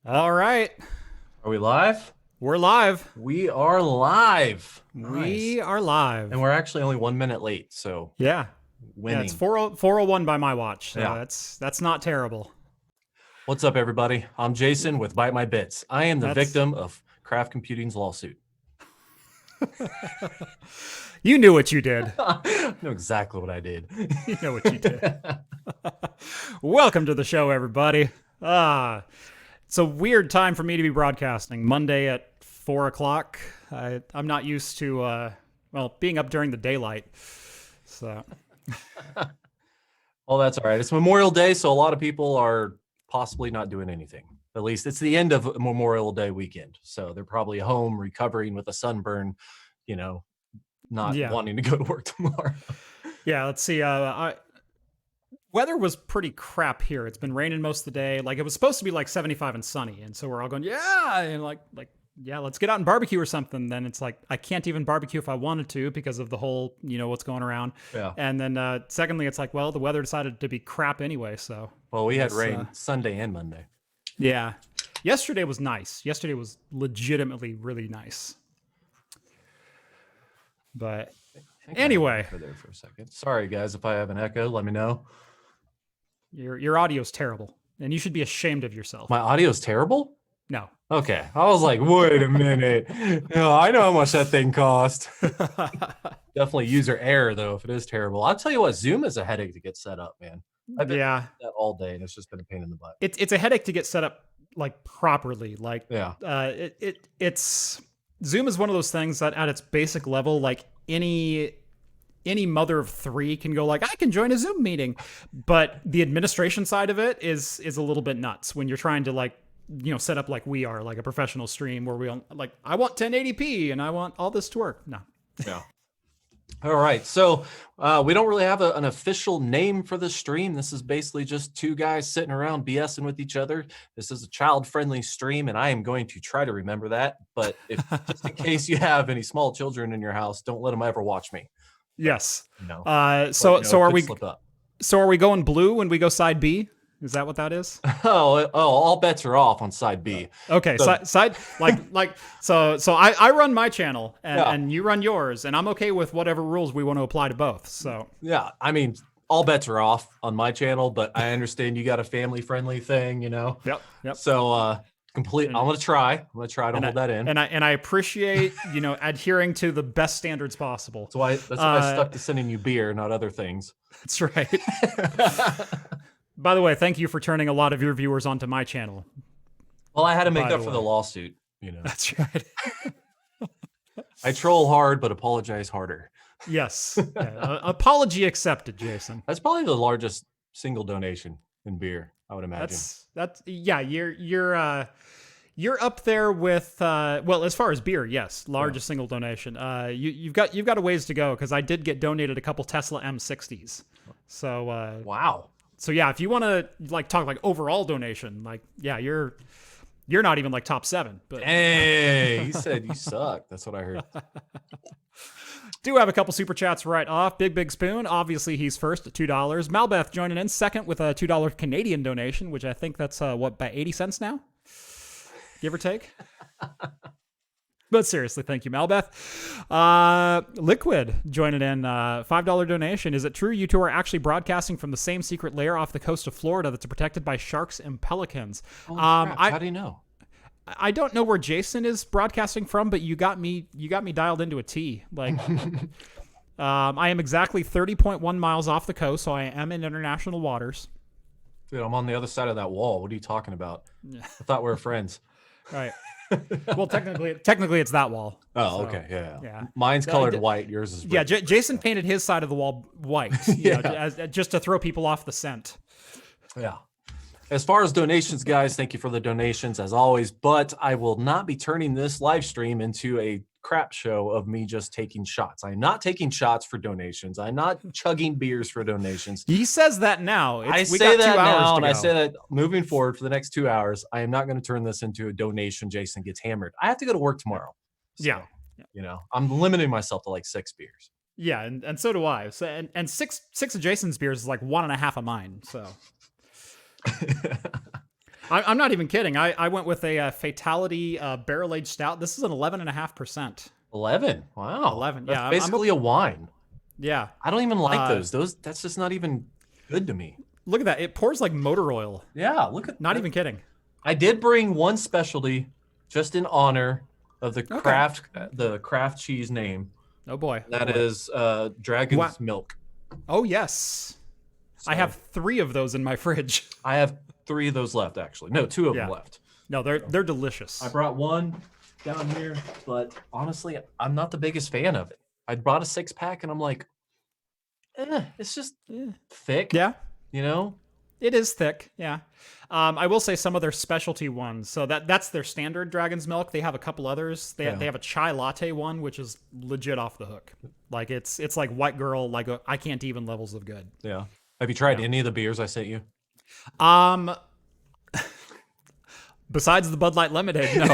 All right. Are we live? We're live. We are live. Nice. We are And live. we're actually only 1 minute late, so Yeah. Yeah, it's winning. 401 by my watch. So Yeah. that's not terrible. What's up, everybody? I'm Jason with ByteMyBits. I am the That's victim of Craft Computing's lawsuit. You knew what you did. I know exactly what I did. You know what you did. Welcome to the show, everybody. It's a weird time for me to be broadcasting. Monday at 4 o'clock. I'm not used to being up during the daylight. So Well, that's all right. It's Memorial Day, so a lot of people are possibly not doing anything. At least it's the end of Memorial Day weekend. So they're probably home recovering with a sunburn, you know, not yeah. wanting to go to work tomorrow. Yeah, let's see. Weather was pretty crap here. It's been raining most of the day. Like it was supposed to be like 75 and sunny, and so we're all going, yeah, and yeah, let's get out and barbecue or something. Then it's like I can't even barbecue if I wanted to because of the whole, what's going around. Yeah. And then secondly, it's like, well, the weather decided to be crap anyway. So Well, we had rain Sunday and Monday. yeah, yesterday was nice. Yesterday was legitimately really nice. But anyway, for there for a second. Sorry, guys, if I have an echo, let me know. your audio's terrible, and you should be ashamed of yourself. My audio's terrible? No. Okay. I was like, wait a minute. I know how much that thing cost. Definitely user error, though, if it is terrible. I'll tell you what, Zoom is a headache to get set up, man. I've been doing that all day, and it's just been a pain in the butt. It's a headache to get set up like properly. Like Yeah. It's Zoom is one of those things that at its basic level, like any mother of three can go like, I can join a Zoom meeting, but the administration side of it is a little bit nuts when you're trying to like, set up like we are, like a professional stream where we like, I want 1080p and I want all this to work. No. Yeah. All right. So we don't really have an official name for the stream. This is basically just two guys sitting around BSing with each other. This is a child-friendly stream, and I am going to try to remember that. But if just in case you have any small children in your house, don't let them ever watch me. Yes. So are we going blue when we go side B? Is that what that is? All bets are off on side B. Okay, so I run my channel and you run yours, and I'm okay with whatever rules we want to apply to both. So yeah, I mean, all bets are off on my channel, but I understand you got a family-friendly thing, Yep. So I'm gonna try to hold that in, and I appreciate adhering to the best standards possible. That's why I stuck to sending you beer, not other things. That's right. By the way, thank you for turning a lot of your viewers onto my channel. Well, I had to make up for the lawsuit, That's right. I troll hard, but apologize harder. Yes. Yeah. Apology accepted, Jason. That's probably the largest single donation in beer, I would imagine. You're up there with as far as beer, yes, largest single donation. You've got a ways to go because I did get donated a couple Tesla M60s. So wow. So yeah, if you want to like talk like overall donation, like you're not even like top 7. But hey, he said you suck. That's what I heard. Do have a couple super chats right off. Big Spoon, obviously he's first at $2. Malbeth joining in second with a $2 Canadian donation, which I think that's about 80 cents now, give or take. But seriously, thank you, Malbeth. Liquid joining in, $5 donation. Is it true you two are actually broadcasting from the same secret lair off the coast of Florida that's protected by sharks and pelicans? How do you know? I don't know where Jason is broadcasting from, but you got me dialed into a T. Like, I am exactly 30.1 miles off the coast, so I am in international waters. Dude, I'm on the other side of that wall. What are you talking about? I thought we were friends. Right. Well, technically, it's that wall. Oh, so, okay, yeah. Mine's colored white. Yours is red. Yeah. Jason painted his side of the wall white, just to throw people off the scent. Yeah. As far as donations, guys, thank you for the donations as always. But I will not be turning this live stream into a crap show of me just taking shots. I'm not taking shots for donations. I'm not chugging beers for donations. He says that now. I say that now, and I say that moving forward for the next 2 hours, I am not going to turn this into a donation. Jason gets hammered. I have to go to work tomorrow. So, I'm limiting myself to like 6 beers. Yeah, and so do I. So and six of Jason's beers is like 1.5 of mine. So I'm not even kidding. I went with a Fatality barrel aged stout. This is an 11.5%. 11. Wow. 11. That's Yeah, basically a wine. yeah. I don't even like those. That's just not even good to me. Look at that. It pours like motor oil. Yeah, look at Not that. even kidding. I did bring one specialty just in honor of the craft cheese name. Oh boy. That is Dragon's Milk. Oh yes. So I have 3 of those in my fridge. I have 3 of those left, actually. No, 2 of them left. No, they're delicious. I brought one down here, but honestly, I'm not the biggest fan of it. I brought a 6-pack, and I'm like, it's just thick. Yeah. You know? It is thick, yeah. I will say some of their specialty ones. So that's their standard Dragon's Milk. They have a couple others. They have a chai latte one, which is legit off the hook. Like it's like white girl, like I can't even levels of good. Yeah. Have you tried any of the beers I sent you? Besides the Bud Light Lemonade, no.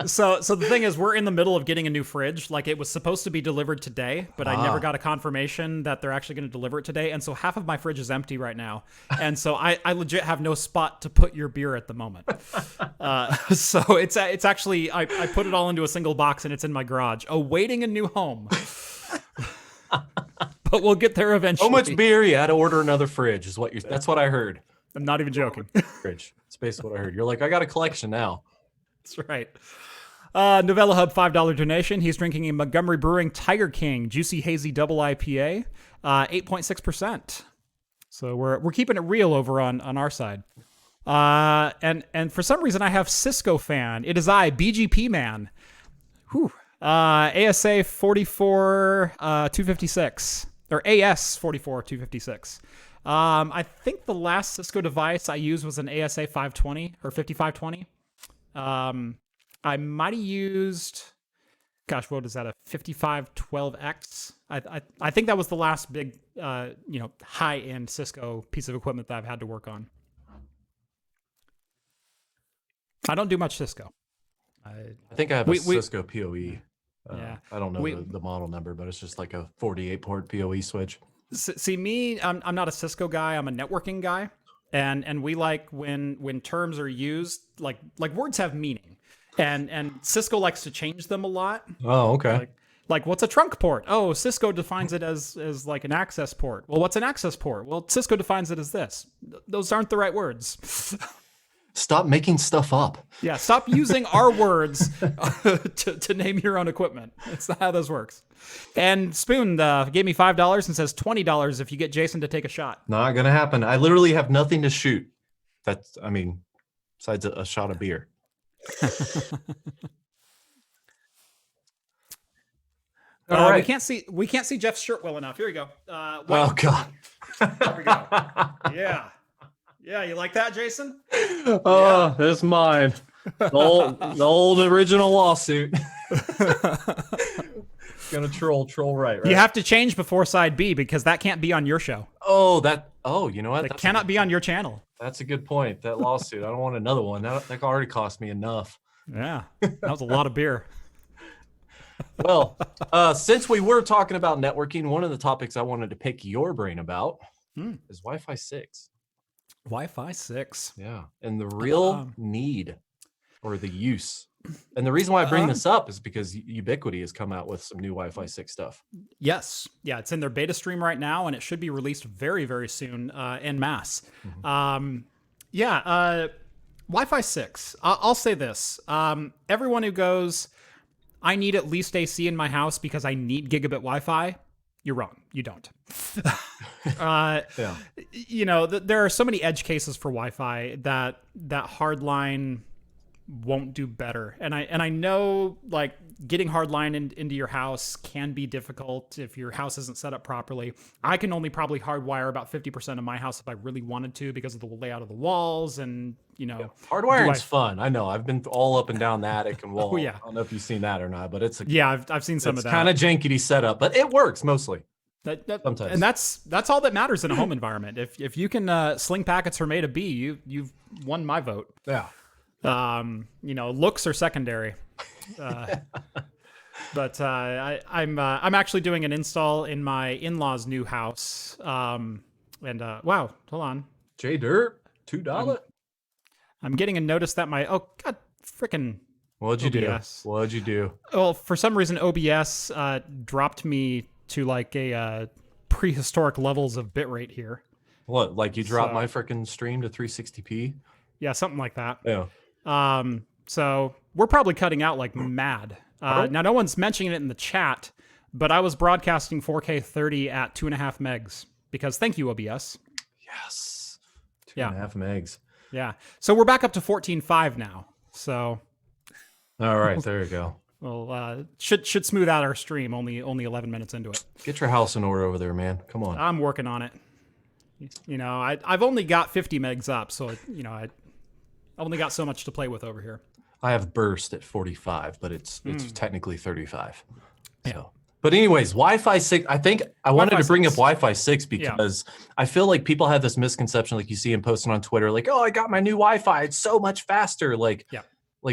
So the thing is, we're in the middle of getting a new fridge. Like it was supposed to be delivered today, but I never got a confirmation that they're actually going to deliver it today. And so half of my fridge is empty right now. And so I legit have no spot to put your beer at the moment. So it's actually, I put it all into a single box and it's in my garage awaiting a new home. But we'll get there eventually. So much beer, you had to order another fridge is what that's what I heard. I'm not even joking. Fridge. It's basically what I heard. You're like, I got a collection now. That's right. Novella Hub, $5 donation. He's drinking a Montgomery Brewing Tiger King Juicy Hazy Double IPA, 8.6%. So we're keeping it real over on our side. And for some reason I have Cisco fan. It is I, BGP man. Whew. ASA 44 256 or AS 44 256. I think the last Cisco device I used was an ASA 520 or 5520. I might have used, gosh, what is that? A 5512X. I think that was the last big, high end Cisco piece of equipment that I've had to work on. I don't do much Cisco. I think I have a Cisco PoE. Yeah. I don't know the model number, but it's just like a 48 port PoE switch. See me, I'm not a Cisco guy. I'm a networking guy. And we like when terms are used, like words have meaning. And Cisco likes to change them a lot. Oh, okay. Like what's a trunk port? Oh, Cisco defines it as like an access port. Well, what's an access port? Well, Cisco defines it as this. Those aren't the right words. Stop making stuff up. Yeah, stop using our words to name your own equipment. That's not how this works. And Spoon gave me $5 and says $20 if you get Jason to take a shot. Not gonna happen. I literally have nothing to shoot. Besides a shot of beer. All right. We can't see Jeff's shirt well enough. Here we go. Oh God. There we go. Yeah. Yeah, you like that, Jason? Oh, that's mine. The old original lawsuit. Gonna troll right? You have to change before side B because that can't be on your show. You know what? That cannot be on your channel. That's a good point. That lawsuit. I don't want another one. That already cost me enough. Yeah, that was a lot of beer. Well, since we were talking about networking, one of the topics I wanted to pick your brain about is Wi-Fi 6. Wi-Fi 6. Yeah. And the real need or the use. And the reason why I bring this up is because Ubiquiti has come out with some new Wi-Fi 6 stuff. Yes. Yeah, it's in their beta stream right now, and it should be released very, very soon en masse. Wi-Fi 6. I'll say this. Everyone who goes, I need at least AC in my house because I need gigabit Wi-Fi, you're wrong. You don't. There are so many edge cases for Wi-Fi that hardline won't do better. And I know like getting hardline into your house can be difficult if your house isn't set up properly. I can only probably hardwire about 50% of my house if I really wanted to because of the layout of the walls and hardwiring's fun. I know. I've been all up and down the attic and wall. Oh, yeah. I don't know if you've seen that or not, but it's I've seen some of that. It's kind of jankety setup, but it works mostly. Sometimes. And that's all that matters in a home environment. If you can sling packets from A to B, you've won my vote. Yeah. Looks are secondary. But I'm actually doing an install in my in-laws' new house. Wow, hold on. J Dirt, I'm, $2. I'm getting a notice that my god frickin' What'd you do? OBS. What'd you do? Well, for some reason OBS dropped me to like a prehistoric levels of bitrate here. What? Like you dropped So- my freaking stream to 360p? Yeah, something like that. Yeah. So we're probably cutting out like mad. Now, no one's mentioning it in the chat, but I was broadcasting 4K 30 at 2.5 megs because thank you, OBS. Yes. Yeah. 2.5 megs. Yeah. So we're back up to 14.5 now. So All right, there you go. we'll should smooth out our stream. Only 11 minutes into it. Get your house in order over there, man. Come on. I'm working on it. You know, I've only got 50 megs up, so I only got so much to play with over here. I have burst at 45, but it's technically 35. So, but anyways, Wi-Fi 6. I think I wanted to bring up Wi-Fi 6 because I feel like people have this misconception, like you see him posting on Twitter, like, "Oh, I got my new Wi-Fi. It's so much faster." Like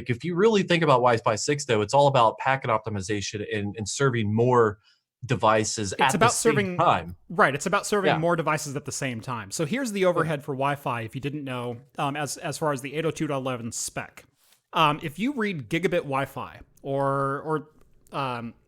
if you really think about Wi-Fi 6, though, it's all about packet optimization and serving more devices at the same time. Right. It's about serving more devices at the same time. So here's the overhead for Wi-Fi. If you didn't know, as far as the 802.11 spec, if you read gigabit Wi-Fi or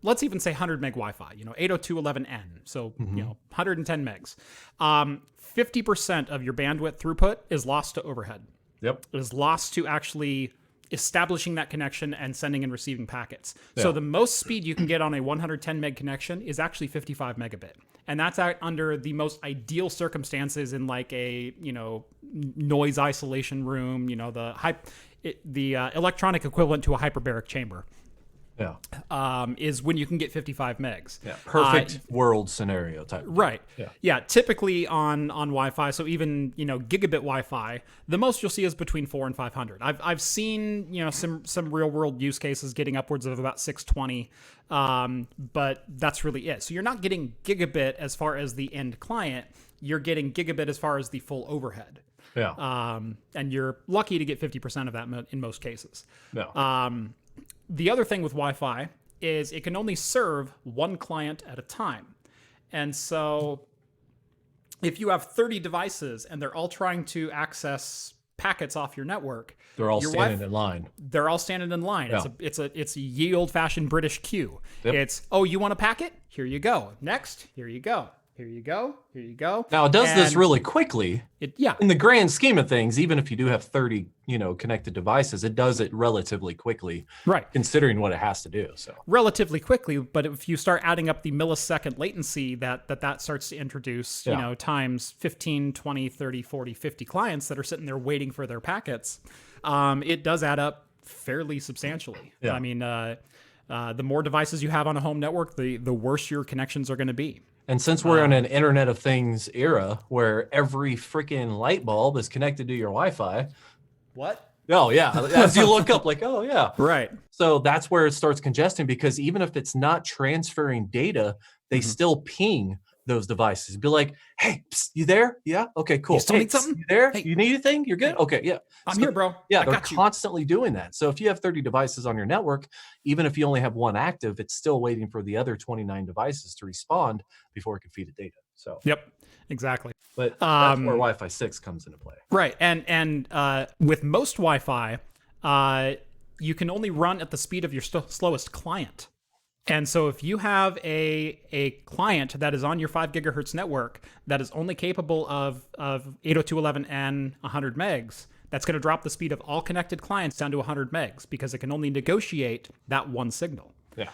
let's even say 100 meg Wi-Fi, 802.11n, so 110 megs, 50% of your bandwidth throughput is lost to overhead. Yep. It is lost to actually establishing that connection and sending and receiving packets. So the most speed you can get on a 110 meg connection is actually 55 megabit. And that's under the most ideal circumstances in like a, noise isolation room, the electronic equivalent to a hyperbaric chamber. Is when you can get 55 megs. Yeah, perfect world scenario type. Right. Yeah. Typically on Wi-Fi, so even gigabit Wi-Fi, the most you'll see is between 400 and 500. I've seen some real world use cases getting upwards of about 620, but that's really it. So you're not getting gigabit as far as the end client. You're getting gigabit as far as the full overhead. Yeah. And you're lucky to get 50% of that in most cases. Yeah. The other thing with Wi-Fi is it can only serve one client at a time. And so if you have 30 devices and they're all trying to access packets off your network, they're all standing in line. They're all standing in line. Yeah. It's a ye old-fashioned British queue. Yep. It's, oh, you want a packet? Here you go. Next, here you go. Here you go. Here you go. Now, it does this really quickly. In the grand scheme of things, even if you do have 30, connected devices, it does it relatively quickly. Right. Considering what it has to do. So relatively quickly, but if you start adding up the millisecond latency that starts to introduce, times 15, 20, 30, 40, 50 clients that are sitting there waiting for their packets, it does add up fairly substantially. Yeah. I mean, the more devices you have on a home network, the worse your connections are going to be. And since we're in an Internet of Things era where every freaking light bulb is connected to your Wi-Fi. What? Oh, yeah. As you look up, like, oh, yeah. Right. So that's where it starts congesting, because even if it's not transferring data, they still ping those devices. Be like, hey, psst, you there? Yeah. Okay, cool. You still need something? You there? Hey. You need anything? You're good? Okay, yeah. I'm here, bro. Yeah, I they're got you. constantly doing that. So if you have 30 devices on your network, even if you only have one active, it's still waiting for the other 29 devices to respond before it can feed it data. So Yep, exactly. But that's where Wi-Fi 6 comes into play. Right, and with most Wi-Fi, you can only run at the speed of your slowest client. And so if you have a client that is on your 5 gigahertz network that is only capable of 802.11n 100 megs, that's going to drop the speed of all connected clients down to 100 megs because it can only negotiate that one signal. Yeah.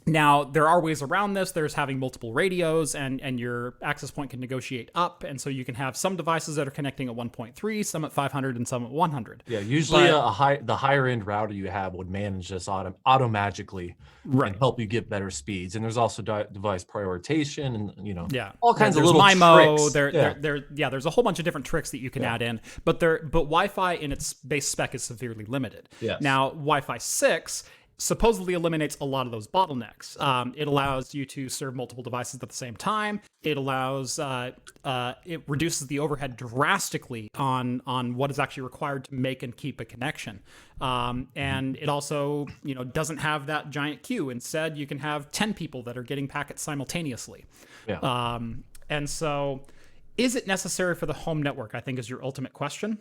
Now, there are ways around this. There's having multiple radios, and your access point can negotiate up. And so you can have some devices that are connecting at 1.3, some at 500, and some at 100. Yeah, usually the higher end router you have would manage this auto-magically and help you get better speeds. And there's also device prioritization and, all kinds of little MIMO, tricks. There's a whole bunch of different tricks that you can add in. But Wi-Fi in its base spec is severely limited. Yes. Now, Wi-Fi 6 supposedly eliminates a lot of those bottlenecks. It allows you to serve multiple devices at the same time. It allows, it reduces the overhead drastically on what is actually required to make and keep a connection. And it also, doesn't have that giant queue. Instead, you can have 10 people that are getting packets simultaneously. Yeah. And so Is it necessary for the home network, I think, is your ultimate question.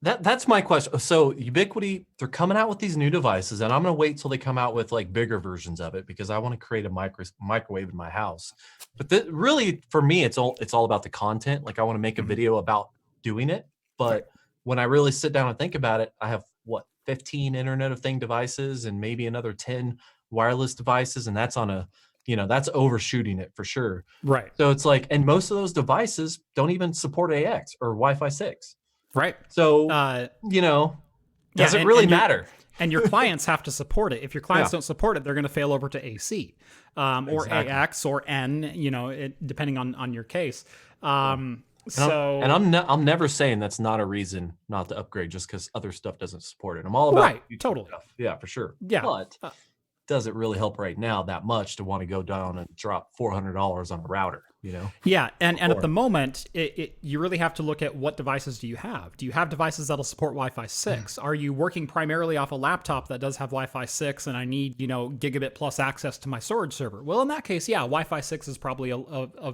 That's my question. So Ubiquiti, they're coming out with these new devices, and I'm gonna wait till they come out with like bigger versions of it because I want to create a microwave in my house. But really, for me, it's all about the content. Like I want to make a video about doing it. But when I really sit down and think about it, I have what 15 Internet of Thing devices and maybe another 10 wireless devices, and that's on a that's overshooting it for sure. Right. So it's like, and most of those devices don't even support AX or Wi-Fi 6. Right. So, does it really matter? And your clients have to support it. If your clients don't support it, they're going to fail over to AC or AX or N, depending on your case. I'm never saying that's not a reason not to upgrade just because other stuff doesn't support it. I'm all about totally stuff. Yeah, for sure. Yeah. But does it really help right now that much to want to go down and drop $400 on a router? Yeah, and at the moment, you really have to look at what devices do you have. Do you have devices that'll support Wi-Fi 6? Are you working primarily off a laptop that does have Wi-Fi 6 and I need, gigabit plus access to my storage server? Well, in that case, yeah, Wi-Fi 6 is probably a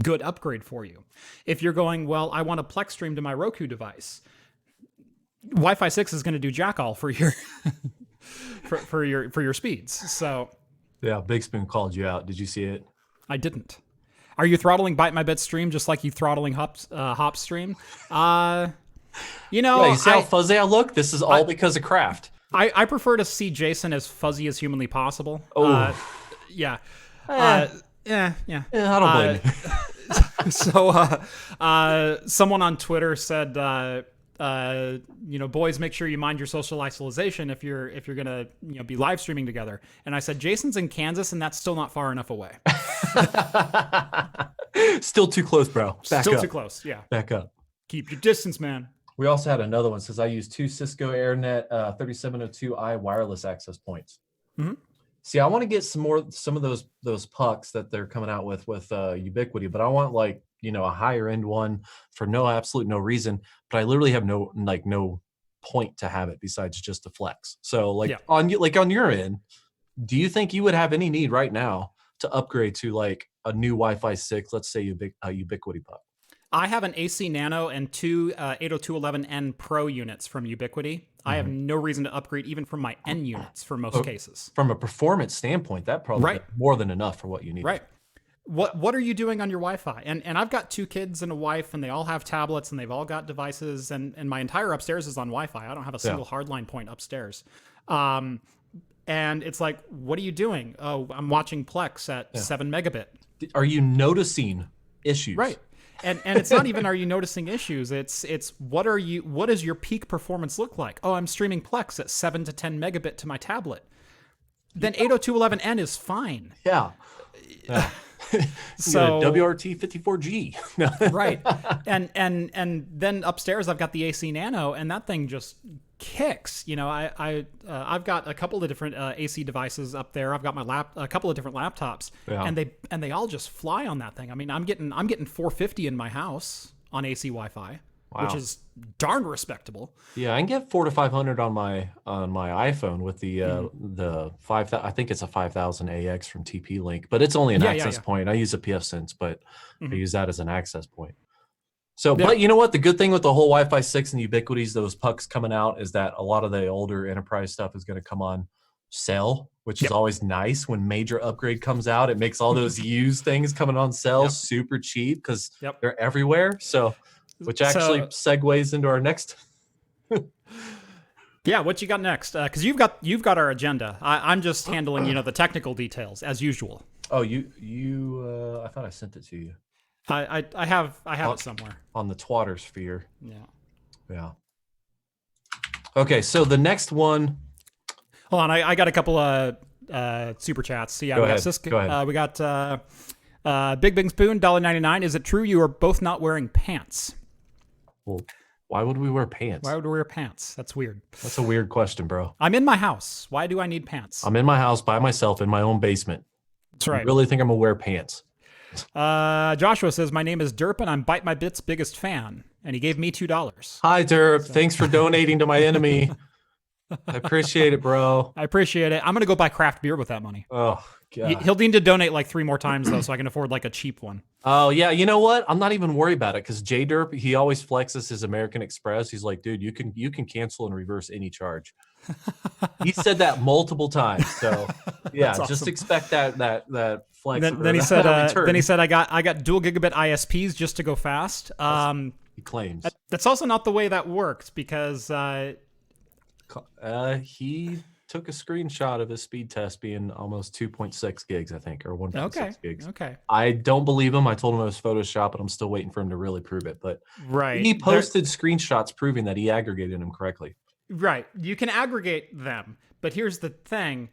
good upgrade for you. If you're going, well, I want a Plex stream to my Roku device, Wi-Fi 6 is going to do jack all for your for your speeds. So yeah, Big Spoon called you out. Did you see it? I didn't. Are you throttling ByteMyBits stream just like you throttling Hop stream? You see how fuzzy I look? This is all because of Craft. I prefer to see Jason as fuzzy as humanly possible. Oh, yeah. Yeah, I don't blame you. So, someone on Twitter said, boys, make sure you mind your social isolation if you're gonna be live streaming together. And I said, Jason's in Kansas, and that's still not far enough away. Still too close, bro. Still too close. Yeah. Back up. Keep your distance, man. We also had another one. Says I use 2 Cisco AirNet 3702i wireless access points. Mm-hmm. See, I want to get some of those pucks that they're coming out with Ubiquiti, but I want a higher end one for absolute no reason. But I literally have no point to have it besides just the flex. So on your end, do you think you would have any need right now to upgrade to like a new Wi-Fi 6, let's say Ubiquiti puck? I have an AC Nano and 2 802.11n Pro units from Ubiquiti. I have no reason to upgrade even from my N units for most cases. From a performance standpoint, that probably is more than enough for what you need. Right. What are you doing on your Wi-Fi? And I've got 2 kids and a wife, and they all have tablets, and they've all got devices, and my entire upstairs is on Wi-Fi. I don't have a single hardline point upstairs. And it's like, what are you doing? Oh, I'm watching Plex at 7 megabit. Are you noticing issues? Right. And it's not even are you noticing issues? It's what does your peak performance look like? Oh, I'm streaming Plex at 7 to 10 megabit to my tablet. Then 802.11n is fine. Yeah. So WRT 54G. Right. And then upstairs I've got the AC Nano, and that thing just kicks. I've got a couple of different AC devices up there. I've got a couple of different laptops, and they all just fly on that thing. I mean, I'm getting 450 in my house on AC Wi-Fi, which is darn respectable. Yeah, I can get 400 to 500 on my iPhone with the 5,000. I think it's a 5,000 AX from TP-Link, but it's only an access point. I use a pfSense, but I use that as an access point. So, but you know what? The good thing with the whole Wi-Fi 6 and Ubiquities, those pucks coming out, is that a lot of the older enterprise stuff is going to come on sale, which is always nice. When major upgrade comes out, it makes all those used things coming on sale super cheap because they're everywhere. So, which actually segues into our next. Yeah, what you got next? Because you've got our agenda. I'm just handling the technical details as usual. Oh, you I thought I sent it to you. I have it somewhere on the Twatter sphere. Yeah. Okay, so the next one. Hold on, I got a couple of super chats. So Go ahead. Cisco. Go ahead. We got Big Bing Spoon $1.99. Is it true you are both not wearing pants? Well, why would we wear pants? Why would we wear pants? That's weird. That's a weird question, bro. I'm in my house. Why do I need pants? I'm in my house by myself in my own basement. That's right. You really think I'm gonna wear pants? Joshua says, my name is Derp and I'm ByteMyBits' biggest fan. And he gave me $2. Hi, Derp. Thanks for donating to my enemy. I appreciate it, bro. I appreciate it. I'm going to go buy craft beer with that money. Oh, God. He'll need to donate like 3 more times though, so I can afford like a cheap one. Oh yeah, you know what? I'm not even worried about it because J Derp, he always flexes his American Express. He's like, dude, you can cancel and reverse any charge. He said that multiple times. So yeah, That's just awesome. expect that flex. Then he said, I got dual gigabit ISPs just to go fast. He claims. That's also not the way that works because He took a screenshot of his speed test being almost 2.6 gigs, I think, or 1.6 gigs. Okay. I don't believe him. I told him it was Photoshop, but I'm still waiting for him to really prove it. But Right. he posted screenshots proving that he aggregated them correctly. Right. You can aggregate them, but here's the thing.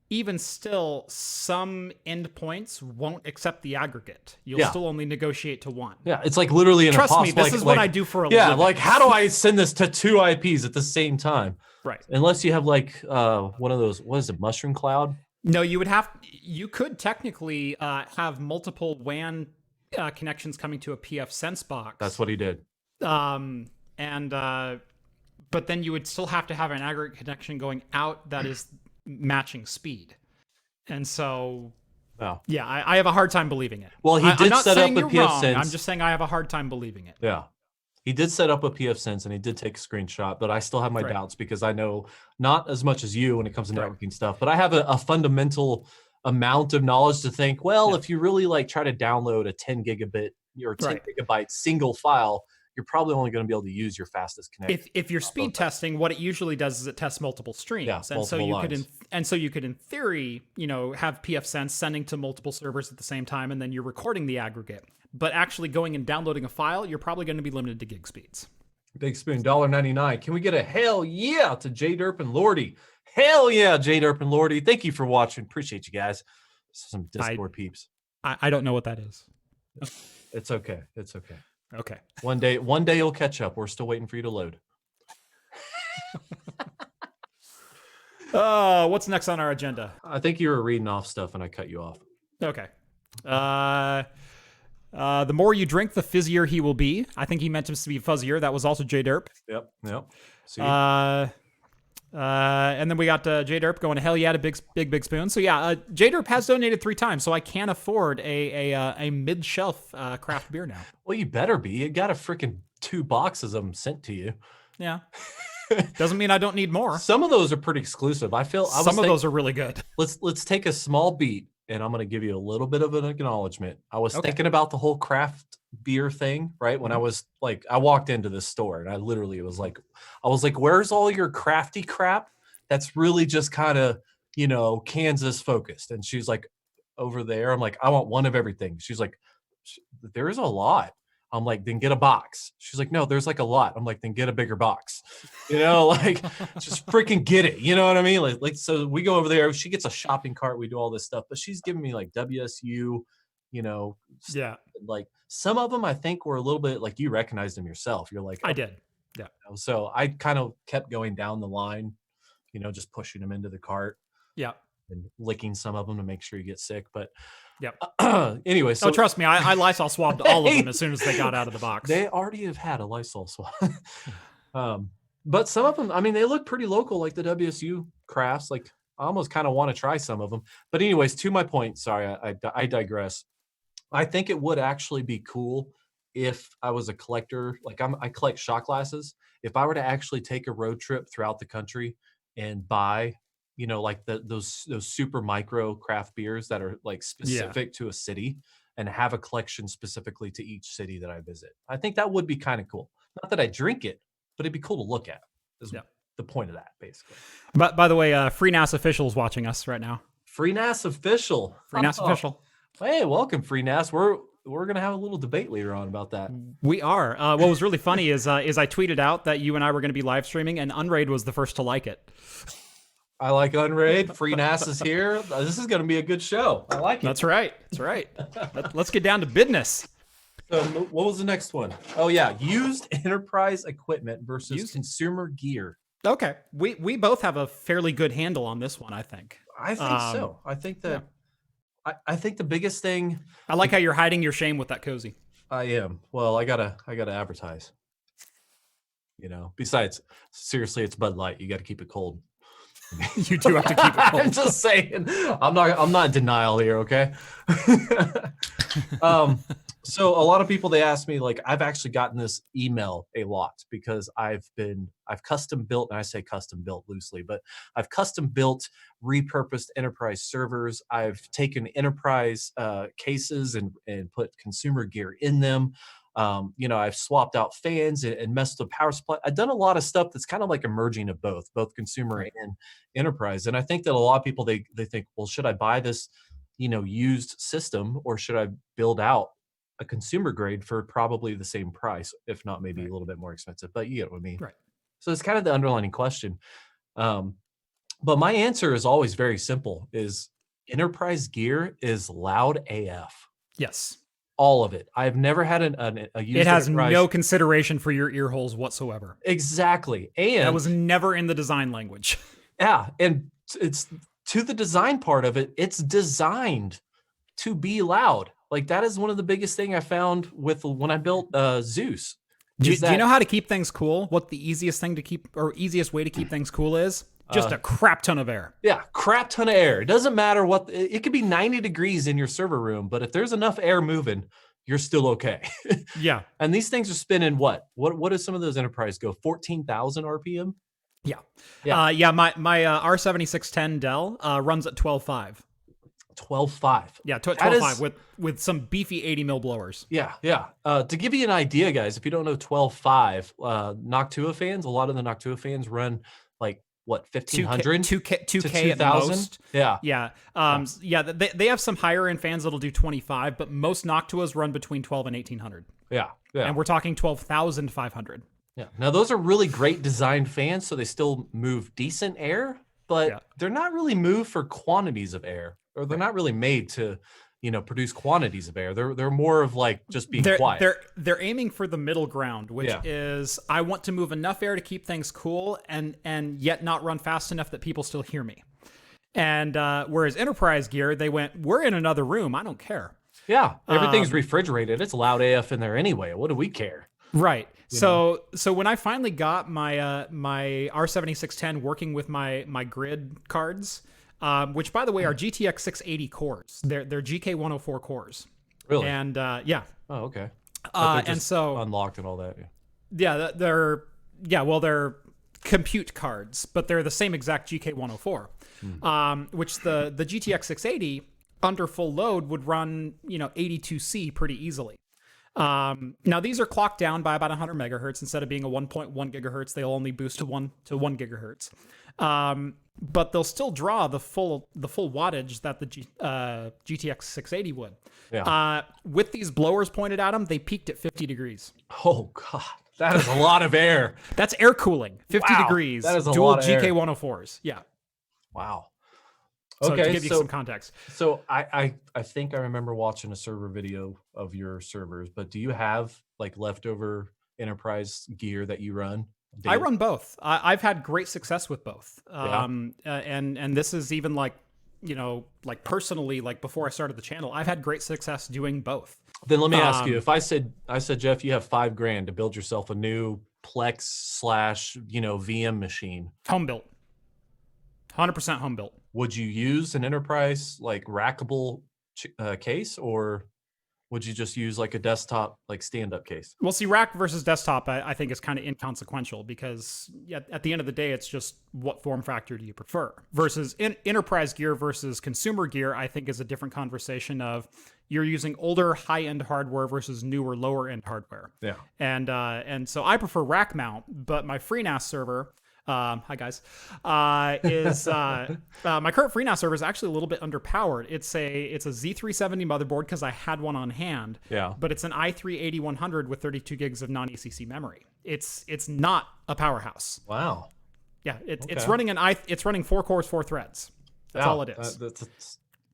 Even still, some endpoints won't accept the aggregate. You'll still only negotiate to one. Yeah, it's like literally an Trust me, impossible. this is what I do for a living. living. Like how do I send this to 2 IPs at the same time? Right. Unless you have like one of those, what is it, mushroom cloud? No, you could technically have multiple WAN connections coming to a PF Sense box. That's what he did. But then you would still have to have an aggregate connection going out that is matching speed. And so, yeah, I have a hard time believing it. Well, he did set up a PF Sense. I'm just saying I have a hard time believing it. Yeah. He did set up a PF Sense and he did take a screenshot, but I still have my doubts because I know not as much as you when it comes to networking stuff, but I have a fundamental amount of knowledge to think, well, if you really like try to download a 10 gigabit or 10 gigabyte single file, you're probably only going to be able to use your fastest connection. If you're speed testing, what it usually does is it tests multiple streams, and so you could in theory, have PF Sense sending to multiple servers at the same time, and then you're recording the aggregate. But actually going and downloading a file, you're probably going to be limited to gig speeds. Big Spoon, $1.99. Can we get a hell yeah to J Derp and Lordy? Hell yeah, J Derp and Lordy. Thank you for watching. Appreciate you guys. Some Discord peeps. I don't know what that is. It's okay. It's okay. Okay. One day you'll catch up. We're still waiting for you to load. What's next on our agenda? I think you were reading off stuff and I cut you off. Okay. The more you drink, the fizzier he will be. I think he meant him to be fuzzier. That was also J Derp. Yep. See? And then we got J Derp going hell yeah to big spoon. So yeah, J Derp has donated 3 times, so I can't afford a mid shelf craft beer now. Well, you better be. You got a freaking 2 boxes of them sent to you. Yeah. Doesn't mean I don't need more. Some of those are pretty exclusive. Some of those are really good. Let's take a small beat, and I'm going to give you a little bit of an acknowledgement. I was thinking about the whole craft beer thing, right? When I walked into this store, and I was like, where's all your crafty crap that's really just kind of, Kansas focused? And she's like, over there. I'm like, I want one of everything. She's like, there's a lot. I'm like, then get a box. She's like, no, there's like a lot. I'm like, then get a bigger box. Just freaking get it. You know what I mean? Like, so we go over there. She gets a shopping cart. We do all this stuff, but she's giving me like WSU, like some of them I think were a little bit like you recognized them yourself. You're like, I did. Yeah. So I kind of kept going down the line, just pushing them into the cart. Yeah. And licking some of them to make sure you get sick. But anyway, so trust me, I Lysol swabbed all of them as soon as they got out of the box. They already have had a Lysol swab. But some of them, I mean, they look pretty local, like the WSU crafts. Like I almost kind of want to try some of them. But anyways, to my point, sorry, I digress. I think it would actually be cool if I was a collector. Like I collect shot glasses. If I were to actually take a road trip throughout the country and buy, like those super micro craft beers that are like specific to a city and have a collection specifically to each city that I visit. I think that would be kind of cool. Not that I drink it, but it'd be cool to look at. Is the point of that, basically. But by the way, Free NAS official is watching us right now. Free NAS official. Free NAS official. Hey, welcome, Free NAS. We're gonna have a little debate later on about that. We are. What was really funny is I tweeted out that you and I were going to be live streaming, and Unraid was the first to like it. I like Unraid. Free NAS is here. This is going to be a good show. I like it. That's right. Let's get down to business. So what was the next one? Oh yeah, used enterprise equipment versus consumer gear. Okay, we both have a fairly good handle on this one, I think. I think so. I think that I think the biggest thing. I like how you're hiding your shame with that cozy. I am. Well, I gotta advertise. Besides, seriously, it's Bud Light. You got to keep it cold. You do have to keep it I'm cold. just saying. I'm not in denial here, okay? um, so a lot of people, they ask me, like, I've actually gotten this email a lot because I've custom built, and I say custom built loosely, but I've custom built repurposed enterprise servers. I've taken enterprise cases and put consumer gear in them. I've swapped out fans and messed with power supply. I've done a lot of stuff that's kind of like a merging of both consumer Right. and enterprise. And I think that a lot of people, they think, well, should I buy this, used system, or should I build out a consumer grade for probably the same price, if not maybe a Right. little bit more expensive? But you get what I mean. Right. So it's kind of the underlining question. Um, but my answer is always very simple: is enterprise gear is loud AF. Yes. All of it. I've never had a It used has enterprise. no consideration for your ear holes whatsoever. Exactly. That And was never in the design language. yeah, and it's to the design part of it, it's designed to be loud. Like, that is one of the biggest thing I found with when I built Zeus. Do Is you that know how to keep things cool? What the easiest thing to keep, or easiest way to keep things cool is? Just a crap ton of air. yeah, crap ton of air. It doesn't matter what it could be 90 degrees in your server room, but if there's enough air moving, you're still okay. Yeah. And these things are spinning what does some of those enterprise go? 14,000 RPM? Yeah. Yeah. My R7610 Dell runs at 12.5. 12.5. Yeah, That 12.5 is, with some beefy 80 mil blowers. yeah, yeah. To give you an idea, guys, if you don't know 12.5, Noctua fans, a lot of the Noctua fans run like what, 1500 2K to at the 2000? most. Yeah. Yeah. They have some higher end fans that'll do 25, but most Noctuas run between 12 and 1800. Yeah. Yeah. And we're talking 12,500. Yeah. Now those are really great designed fans, so they still move decent air, but Yeah. they're not really moved for quantities of air, or they're not really made to, produce quantities of air. They're more of like just being quiet. They're aiming for the middle ground, which Yeah. is I want to move enough air to keep things cool and yet not run fast enough that people still hear me. And whereas enterprise gear, they went, we're in another room. I don't care. Yeah. Everything's refrigerated. It's loud AF in there anyway. What do we care? Right. So when I finally got my my R7610 working with my grid cards, which by the way are GTX 680 cores, they're GK104 cores. Really? And yeah. Oh, okay. And so unlocked and all that. yeah, they're compute cards, but they're the same exact GK104, which the GTX 680 under full load would run 82C pretty easily. Now these are clocked down by about 100 megahertz. Instead of being a 1.1 gigahertz, they'll only boost to 1 gigahertz. But they'll still draw the full wattage that the GTX 680 would. Yeah. With these blowers pointed at them, they peaked at 50 degrees. Oh God, that is a lot of air. That's air cooling. 50 Wow, degrees. that is a Dual lot of air. GK104s. Yeah. Wow. So Okay, to give you some context. So I think I remember watching a server video of your servers, but do you have like leftover enterprise gear that you run? I run both. I've had great success with both. Yeah. And this is even like, like personally, like before I started the channel, I've had great success doing both. Then let me ask you, if I said, Jeff, you have $5,000 to build yourself a new Plex / VM machine. Home built. 100% home built. Would you use an enterprise like rackable case, or would you just use like a desktop like stand-up case? Well, see, rack versus desktop, I think is kind of inconsequential because at the end of the day, it's just what form factor do you prefer? Versus enterprise gear versus consumer gear, I think is a different conversation of you're using older high-end hardware versus newer lower-end hardware. Yeah. And so I prefer rack mount, but my FreeNAS server, hi guys, is my current FreeNAS server is actually a little bit underpowered. It's a Z370 motherboard because I had one on hand. Yeah. But it's an i3-8100 with 32 gigs of non-ECC memory. It's not a powerhouse. Wow. Yeah, it's running it's running 4 cores, 4 threads. That's all it is.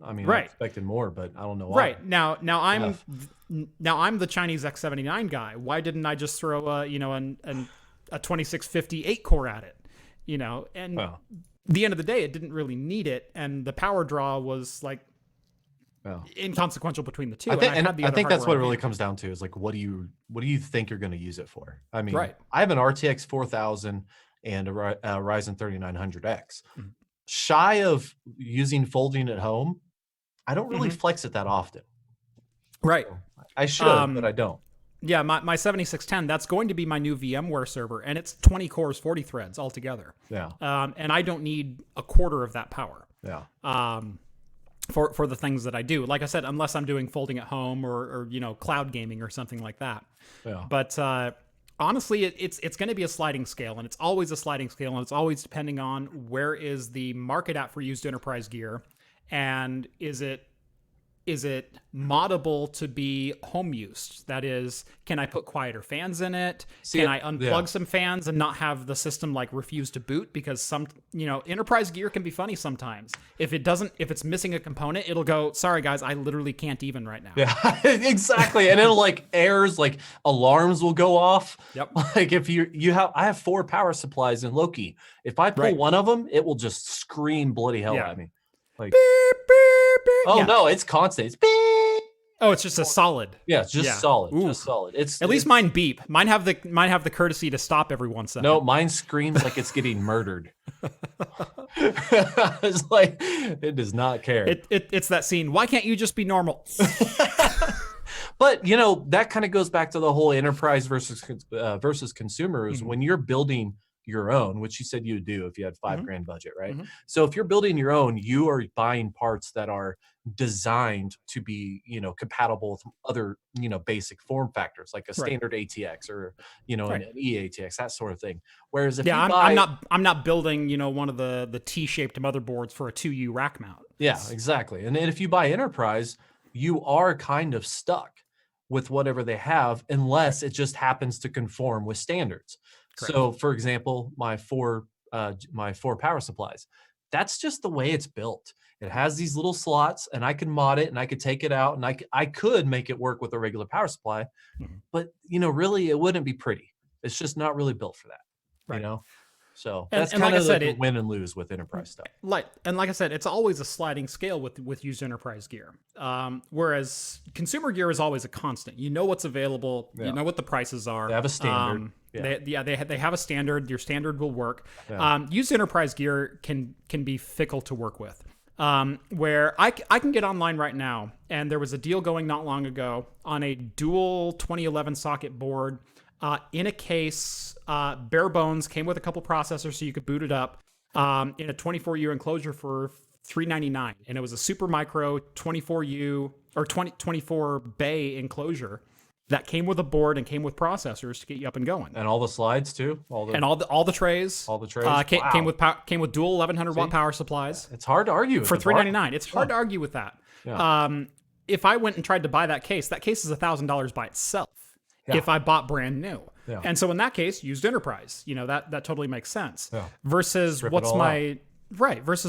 I mean, Right. I expected more, but I don't know why. Right. Now I'm the Chinese X79 guy. Why didn't I just throw a 2650 8-core at it? And the end of the day, it didn't really need it, and the power draw was like inconsequential between the two. I think that's what it really comes. comes down to is like, what do you think you're going to use it for? I mean, Right. I have an RTX 4000 and a Ryzen 3900X. shy of using folding at home, I don't really Mhm. flex it that often. Right. I should, but I don't. Yeah, my 7610, that's going to be my new VMware server, and it's 20 cores, 40 threads altogether. Yeah. And I don't need a quarter of that power. Yeah. For the things that I do. Like I said, unless I'm doing folding at home or cloud gaming or something like that. Yeah. But honestly, it's going to be a sliding scale, and it's always a sliding scale, and it's always depending on where is the market at for used enterprise gear, and is it moddable to be home use? That is, can I put quieter fans in it? Can I unplug some fans and not have the system like refuse to boot? Because some, enterprise gear can be funny sometimes. If it's missing a component, it'll go, sorry guys, I literally can't even right now. Yeah, exactly. And it'll like errors, like alarms will go off. Yep. Like if I have 4 power supplies in Loki. If I pull one of them, it will just scream bloody hell at me. Like, beep, beep, beep. oh no, it's constant. It's beep. Oh, it's just a solid. Yeah, it's just solid. Ooh. Just solid. At least mine beep. Mine have the courtesy to stop every once in a No, mine screams like it's getting murdered. It's like it does not care. It's that scene. Why can't you just be normal? But that kind of goes back to the whole enterprise versus consumers. Mm-hmm. When you're building your own, which you said you would do if you had $5,000 budget, right? Mm-hmm. So if you're building your own, you are buying parts that are designed to be, compatible with other, basic form factors like a standard ATX or, an eATX, that sort of thing. Whereas if I'm not building, one of the T-shaped motherboards for a 2U rack mount. Yeah, exactly. And then if you buy enterprise, you are kind of stuck with whatever they have unless it just happens to conform with standards. Correct. So, for example, my four power supplies, that's just the way it's built. It has these little slots, and I can mod it, and I could take it out, and I could make it work with a regular power supply, but really, it wouldn't be pretty. It's just not really built for that, right. So and that's kind like of the win and lose with enterprise stuff. Like I said, it's always a sliding scale with used enterprise gear. Whereas consumer gear is always a constant. You know what's available. Yeah. You know what the prices are. They have a standard. They have a standard. Your standard will work. Yeah. Used enterprise gear can be fickle to work with. Where I can get online right now, and there was a deal going not long ago on a dual 2011 socket board. In a case, bare bones, came with a couple processors so you could boot it up in a 24U enclosure for $399. And it was a super micro 24U or 24 bay enclosure that came with a board and came with processors to get you up and going. And all the slides too? All the trays. All the trays? Came with dual 1100 watt power supplies. It's hard to argue with for $399. It's hard to argue with that. Yeah. If I went and tried to buy that case is $1,000 by itself. Yeah. If I bought brand new. Yeah. And so in that case, used enterprise, that totally makes sense. Yeah. Versus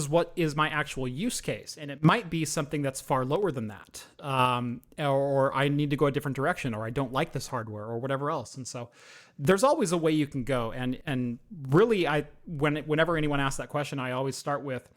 what is my actual use case? And it might be something that's far lower than that. Or I need to go a different direction, or I don't like this hardware or whatever else. And so there's always a way you can go. And really whenever anyone asks that question, I always start with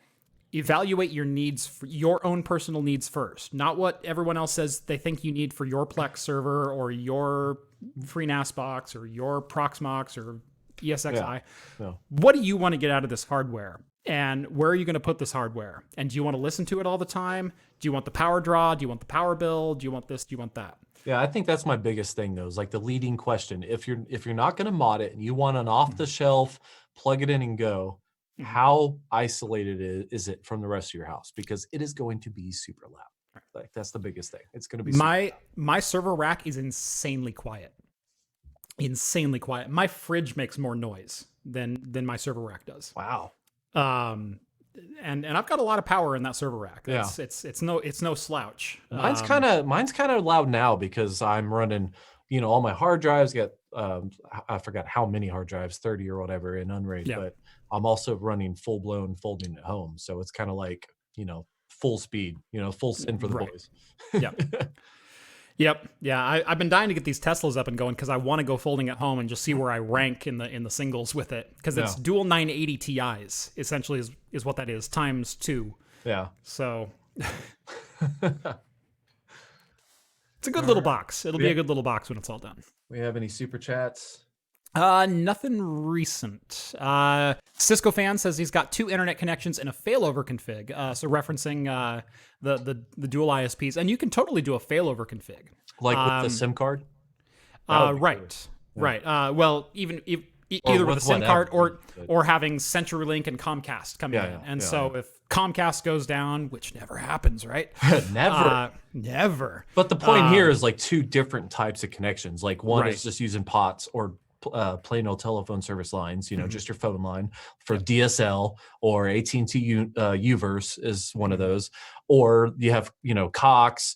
evaluate your needs, for your own personal needs first, not what everyone else says they think you need for your Plex server or your FreeNAS box or your Proxmox or ESXi. Yeah. What do you want to get out of this hardware? And where are you going to put this hardware? And do you want to listen to it all the time? Do you want the power draw? Do you want the power bill? Do you want this? Do you want that? Yeah, I think that's my biggest thing though, is like the leading question. If you're not going to mod it and you want an off the shelf, plug it in and go, how isolated is it from the rest of your house? Because it is going to be super loud. Like that's the biggest thing. It's going to be my server rack is insanely quiet. Insanely quiet. My fridge makes more noise than my server rack does. Wow. And I've got a lot of power in that server rack. It's no slouch. Mine's kind of loud now because I'm running, all my hard drives get I forgot how many hard drives, 30 or whatever in Unraid, but I'm also running full blown folding at home. So it's kind of like, full speed, full send for the boys. Yep. Yeah. I've been dying to get these Teslas up and going because I want to go folding at home and just see where I rank in the singles with it. Because it's dual 980 Ti's essentially is what that is, times 2. Yeah. So it's a good little box. It'll be a good little box when it's all done. We have any super chats? Nothing recent. Cisco fan says he's got 2 internet connections in a failover config. So referencing the dual ISPs, and you can totally do a failover config. Like with the SIM card? That would be Right, cool. right. Well, even Or either with a with SIM card whatever. or having CenturyLink and Comcast coming Yeah, in. yeah, And yeah, so if Comcast goes down, which never happens, right? Never. Never. But the point here is like 2 different types of connections. Like one Right. is just using POTS or plain old telephone service lines, Mm-hmm. just your phone line for DSL, or AT&T Uverse is one of Mm-hmm. those. Or you have, Cox,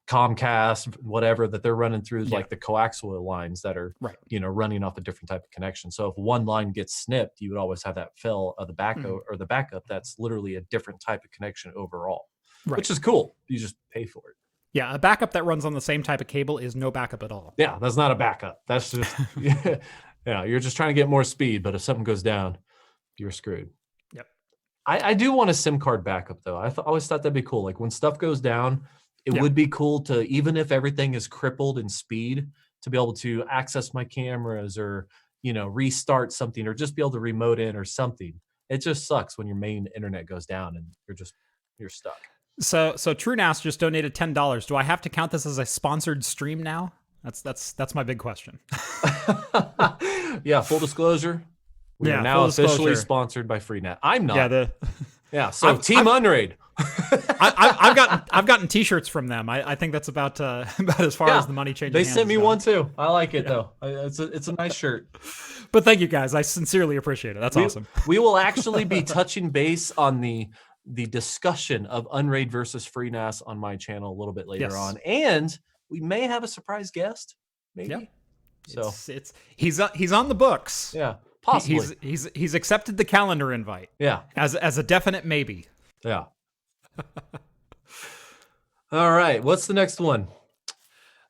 Comcast, whatever, that they're running through like the coaxial lines that are, Right. running off a different type of connection. So if one line gets snipped, you would always have that fill of the backup Mm-hmm. or the backup that's literally a different type of connection overall, Right. which is cool. You just pay for it. Yeah, a backup that runs on the same type of cable is no backup at all. Yeah, that's not a backup. That's just, yeah, you're just trying to get more speed, but if something goes down, you're screwed. Yep. I do want a SIM card backup though. I always thought that'd be cool. Like when stuff goes down, it would be cool to, even if everything is crippled in speed, to be able to access my cameras or, restart something, or just be able to remote in or something. It just sucks when your main internet goes down and you're stuck. So TrueNAS just donated $10. Do I have to count this as a sponsored stream now? That's my big question. Yeah, full disclosure. We are now officially sponsored by FreeNet. I'm not. Yeah, so Team Unraid. I've gotten T-shirts from them. I think that's about as far as the money changes. They sent me one too. I like it though. It's a nice shirt. But thank you guys. I sincerely appreciate it. That's awesome. We will actually be touching base on the discussion of Unraid versus FreeNAS on my channel a little bit later on, and we may have a surprise guest. Maybe. Yep. So he's on the books. Yeah, possibly. He's accepted the calendar invite. Yeah. As a definite maybe. Yeah. All right. What's the next one?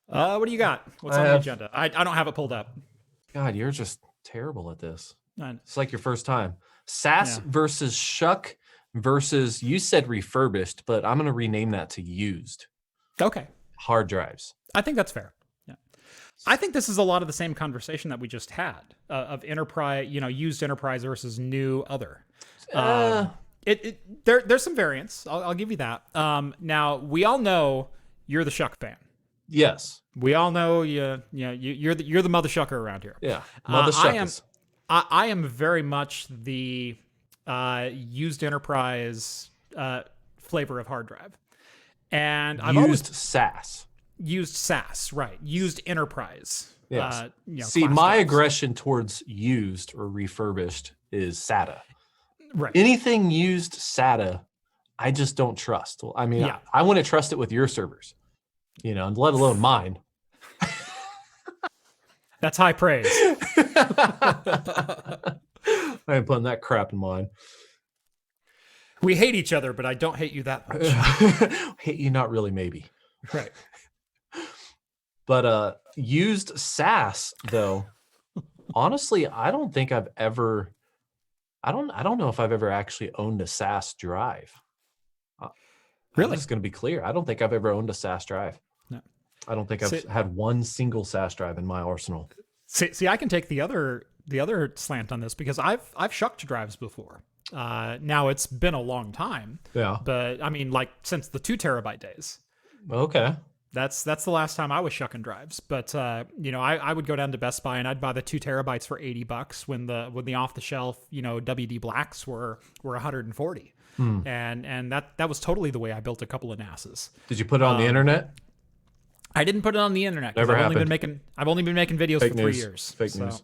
What do you got? What's on the agenda? I don't have it pulled up. God, you're just terrible at this. None. It's like your first time. SAS versus Shuck versus, you said refurbished, but I'm going to rename that to used. Okay. Hard drives. I think that's fair. Yeah. I think this is a lot of the same conversation that we just had of enterprise, used enterprise versus new other. There's some variance. I'll give you that. Now we all know you're the Shuck fan. Yes. We all know you're the mother Shucker around here. Yeah. Mother Shuckers. I am very much the used enterprise flavor of hard drive. And I've always SAS. Used SAS, right. Used enterprise. Yes. See, my aggression towards used or refurbished is SATA. Right. Anything used SATA, I just don't trust. I mean, I wouldn't trust it with your servers, let alone mine. That's high praise. I ain't putting that crap in mine. We hate each other, but I don't hate you that much. Hate you, not really, maybe. Right. But used SAS though, honestly, I don't think I've ever. I don't know if I've ever actually owned a SAS drive. Really? I'm just going to be clear. I don't think I've ever owned a SAS drive. No. I don't think I've had one single SAS drive in my arsenal. See, I can take the other slant on this because I've shucked drives before. Now it's been a long time. Yeah. But I mean, like since the 2 terabyte days. Okay. That's the last time I was shucking drives. But I would go down to Best Buy and I'd buy the 2 terabytes for $80 when the off the shelf WD blacks were 140. And that was totally the way I built a couple of NASs. Did you put it on the internet? I didn't put it on the internet. Never I've happened. only been making videos Fake for news. 3 years. Fake news.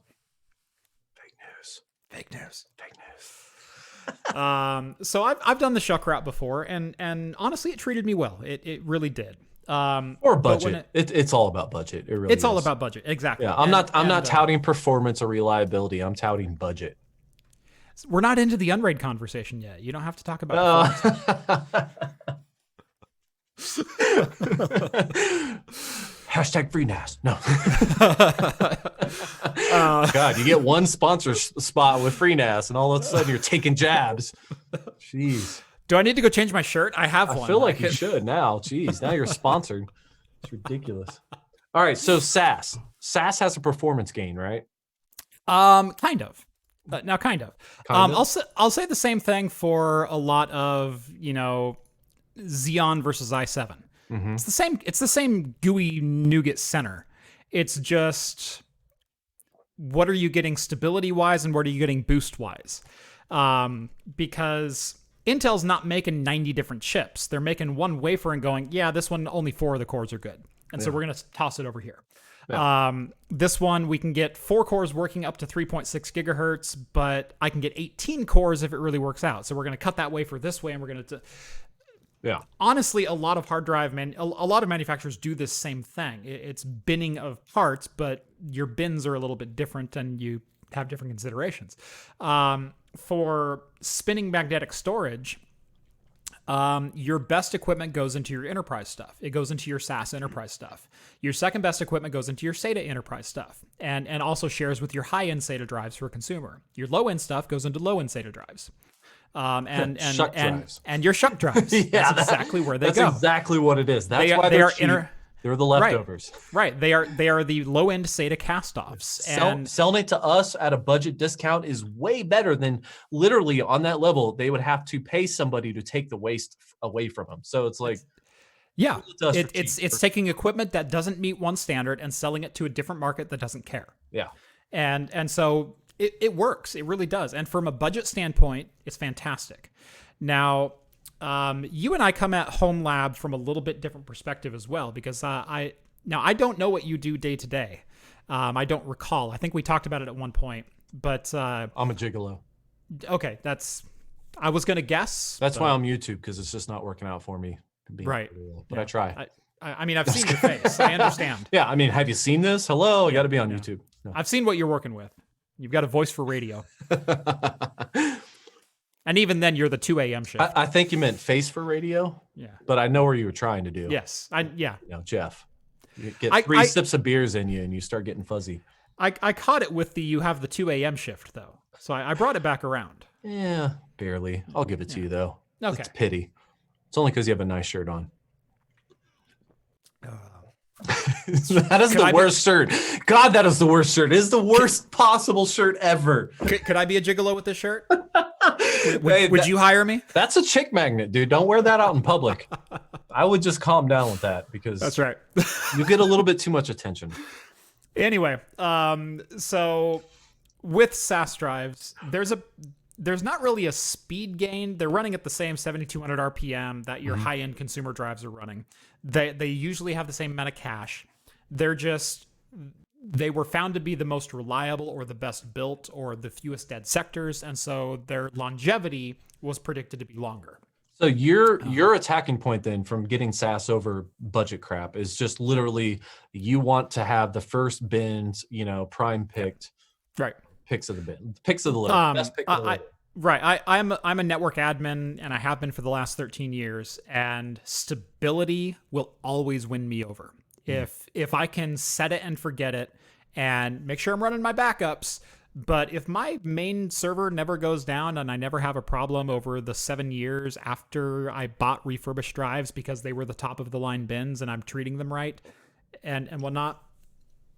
Fake news. So I've done the shuck route before, and honestly, it treated me well. It really did. Or budget. It's all about budget. It really it's all about budget. Exactly. Yeah, I'm not touting performance or reliability. I'm touting budget. We're not into the Unraid conversation yet. You don't have to talk about Hashtag FreeNAS. No. God, you get one sponsor spot with FreeNAS, and all of a sudden you're taking jabs. Jeez. Do I need to go change my shirt? I have one. I feel like you should now. Jeez, now you're sponsored. It's ridiculous. All right, so SAS has a performance gain, right? Kind of. Now, kind of. Kind of? I'll say the same thing for a lot of Xeon versus i7. Mm-hmm. It's the same. It's the same GUI nougat center. It's just what are you getting stability wise and what are you getting boost wise? Because Intel's not making 90 different chips. They're making one wafer and going, yeah, this one only 4 of the cores are good, and so we're gonna toss it over here. Yeah. This one we can get 4 cores working up to 3.6 gigahertz, but I can get 18 cores if it really works out. So we're gonna cut that wafer this way, and we're gonna. Yeah. Honestly, a lot of hard drive a lot of manufacturers do this same thing. It's binning of parts, but your bins are a little bit different and you have different considerations. For spinning magnetic storage, your best equipment goes into your enterprise stuff. It goes into your SAS enterprise stuff. Your second best equipment goes into your SATA enterprise stuff and also shares with your high-end SATA drives for a consumer. Your low-end stuff goes into low-end SATA drives. And your shuck drives. Yeah, that's exactly where they go. That's exactly what it is. That's why they're cheap. They're the leftovers. Right. They are the low end SATA cast-offs. And selling it to us at a budget discount is way better than literally on that level. They would have to pay somebody to take the waste away from them. So it's like, yeah, it's taking equipment that doesn't meet one standard and selling it to a different market that doesn't care. Yeah, and so. It works. It really does. And from a budget standpoint, it's fantastic. Now, you and I come at Home Lab from a little bit different perspective as well, because I don't know what you do day to day. I don't recall. I think we talked about it at one point, but I'm a gigolo. Okay, I was going to guess. That's why I'm YouTube, because it's just not working out for me. Right. But I try. I mean, I've seen your face. I understand. Yeah. I mean, have you seen this? Hello. I got to be on YouTube. No. I've seen what you're working with. You've got a voice for radio. And even then, you're the 2 a.m. shift. I think you meant face for radio. Yeah. But I know where you were trying to do. Yes. Jeff. You get 3 sips of beers in you and you start getting fuzzy. I caught it with you have the 2 a.m. shift, though. So I brought it back around. Yeah, barely. I'll give it to you, though. Okay. It's pity. It's only because you have a nice shirt on. That is the worst shirt. God, that is the worst shirt. It is the worst possible shirt ever. Could I be a gigolo with this shirt? Would you hire me? That's a chick magnet, dude. Don't wear that out in public. I would just calm down with that, because that's right. You get a little bit too much attention. Anyway, so with SAS drives, there's not really a speed gain. They're running at the same 7,200 RPM that your high-end consumer drives are running. They usually have the same amount of cache. They were found to be the most reliable or the best built or the fewest dead sectors, and so their longevity was predicted to be longer. So your attacking point then from getting SAS over budget crap is just literally you want to have the first bins, prime picked, right? Picks of the bin, picks of the litter, best pick of the litter. Right. I'm a network admin, and I have been for the last 13 years, and stability will always win me over. If I can set it and forget it and make sure I'm running my backups, but if my main server never goes down and I never have a problem over the 7 years after I bought refurbished drives because they were the top of the line bins and I'm treating them right and whatnot,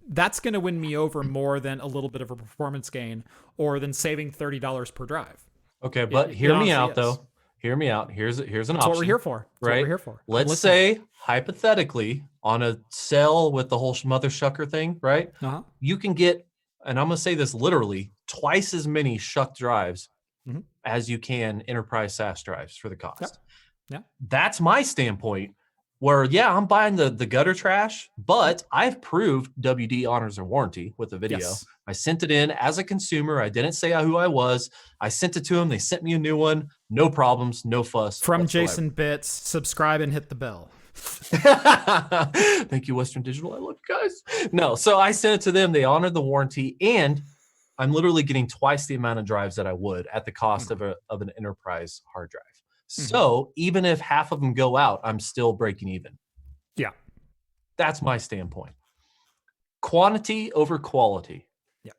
that's going to win me over more than a little bit of a performance gain or than saving $30 per drive. Okay, but hear me out, though. Hear me out. Here's an option. That's what we're here for. Right? What we're here for. Let's say, hypothetically, on a sale with the whole mother shucker thing, right? You can get, and I'm going to say this literally, twice as many shuck drives as you can enterprise SAS drives for the cost. Yeah. That's my standpoint. Where, yeah, I'm buying the gutter trash, but I've proved WD honors a warranty with the video. Yes. I sent it in as a consumer. I didn't say who I was. I sent it to them. They sent me a new one. No problems, no fuss. From whatsoever. Jason Bits, subscribe and hit the bell. Thank you, Western Digital. I love you guys. No, so I sent it to them. They honored the warranty, and I'm literally getting twice the amount of drives that I would at the cost of an enterprise hard drive. So even if half of them go out, I'm still breaking even. Yeah. That's my standpoint. Quantity over quality. Yeah.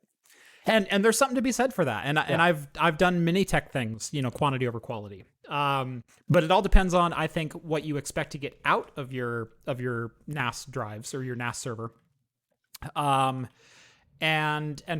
And there's something to be said for that. And I've done many tech things, quantity over quality. But it all depends on, I think, what you expect to get out of your NAS drives or your NAS server. And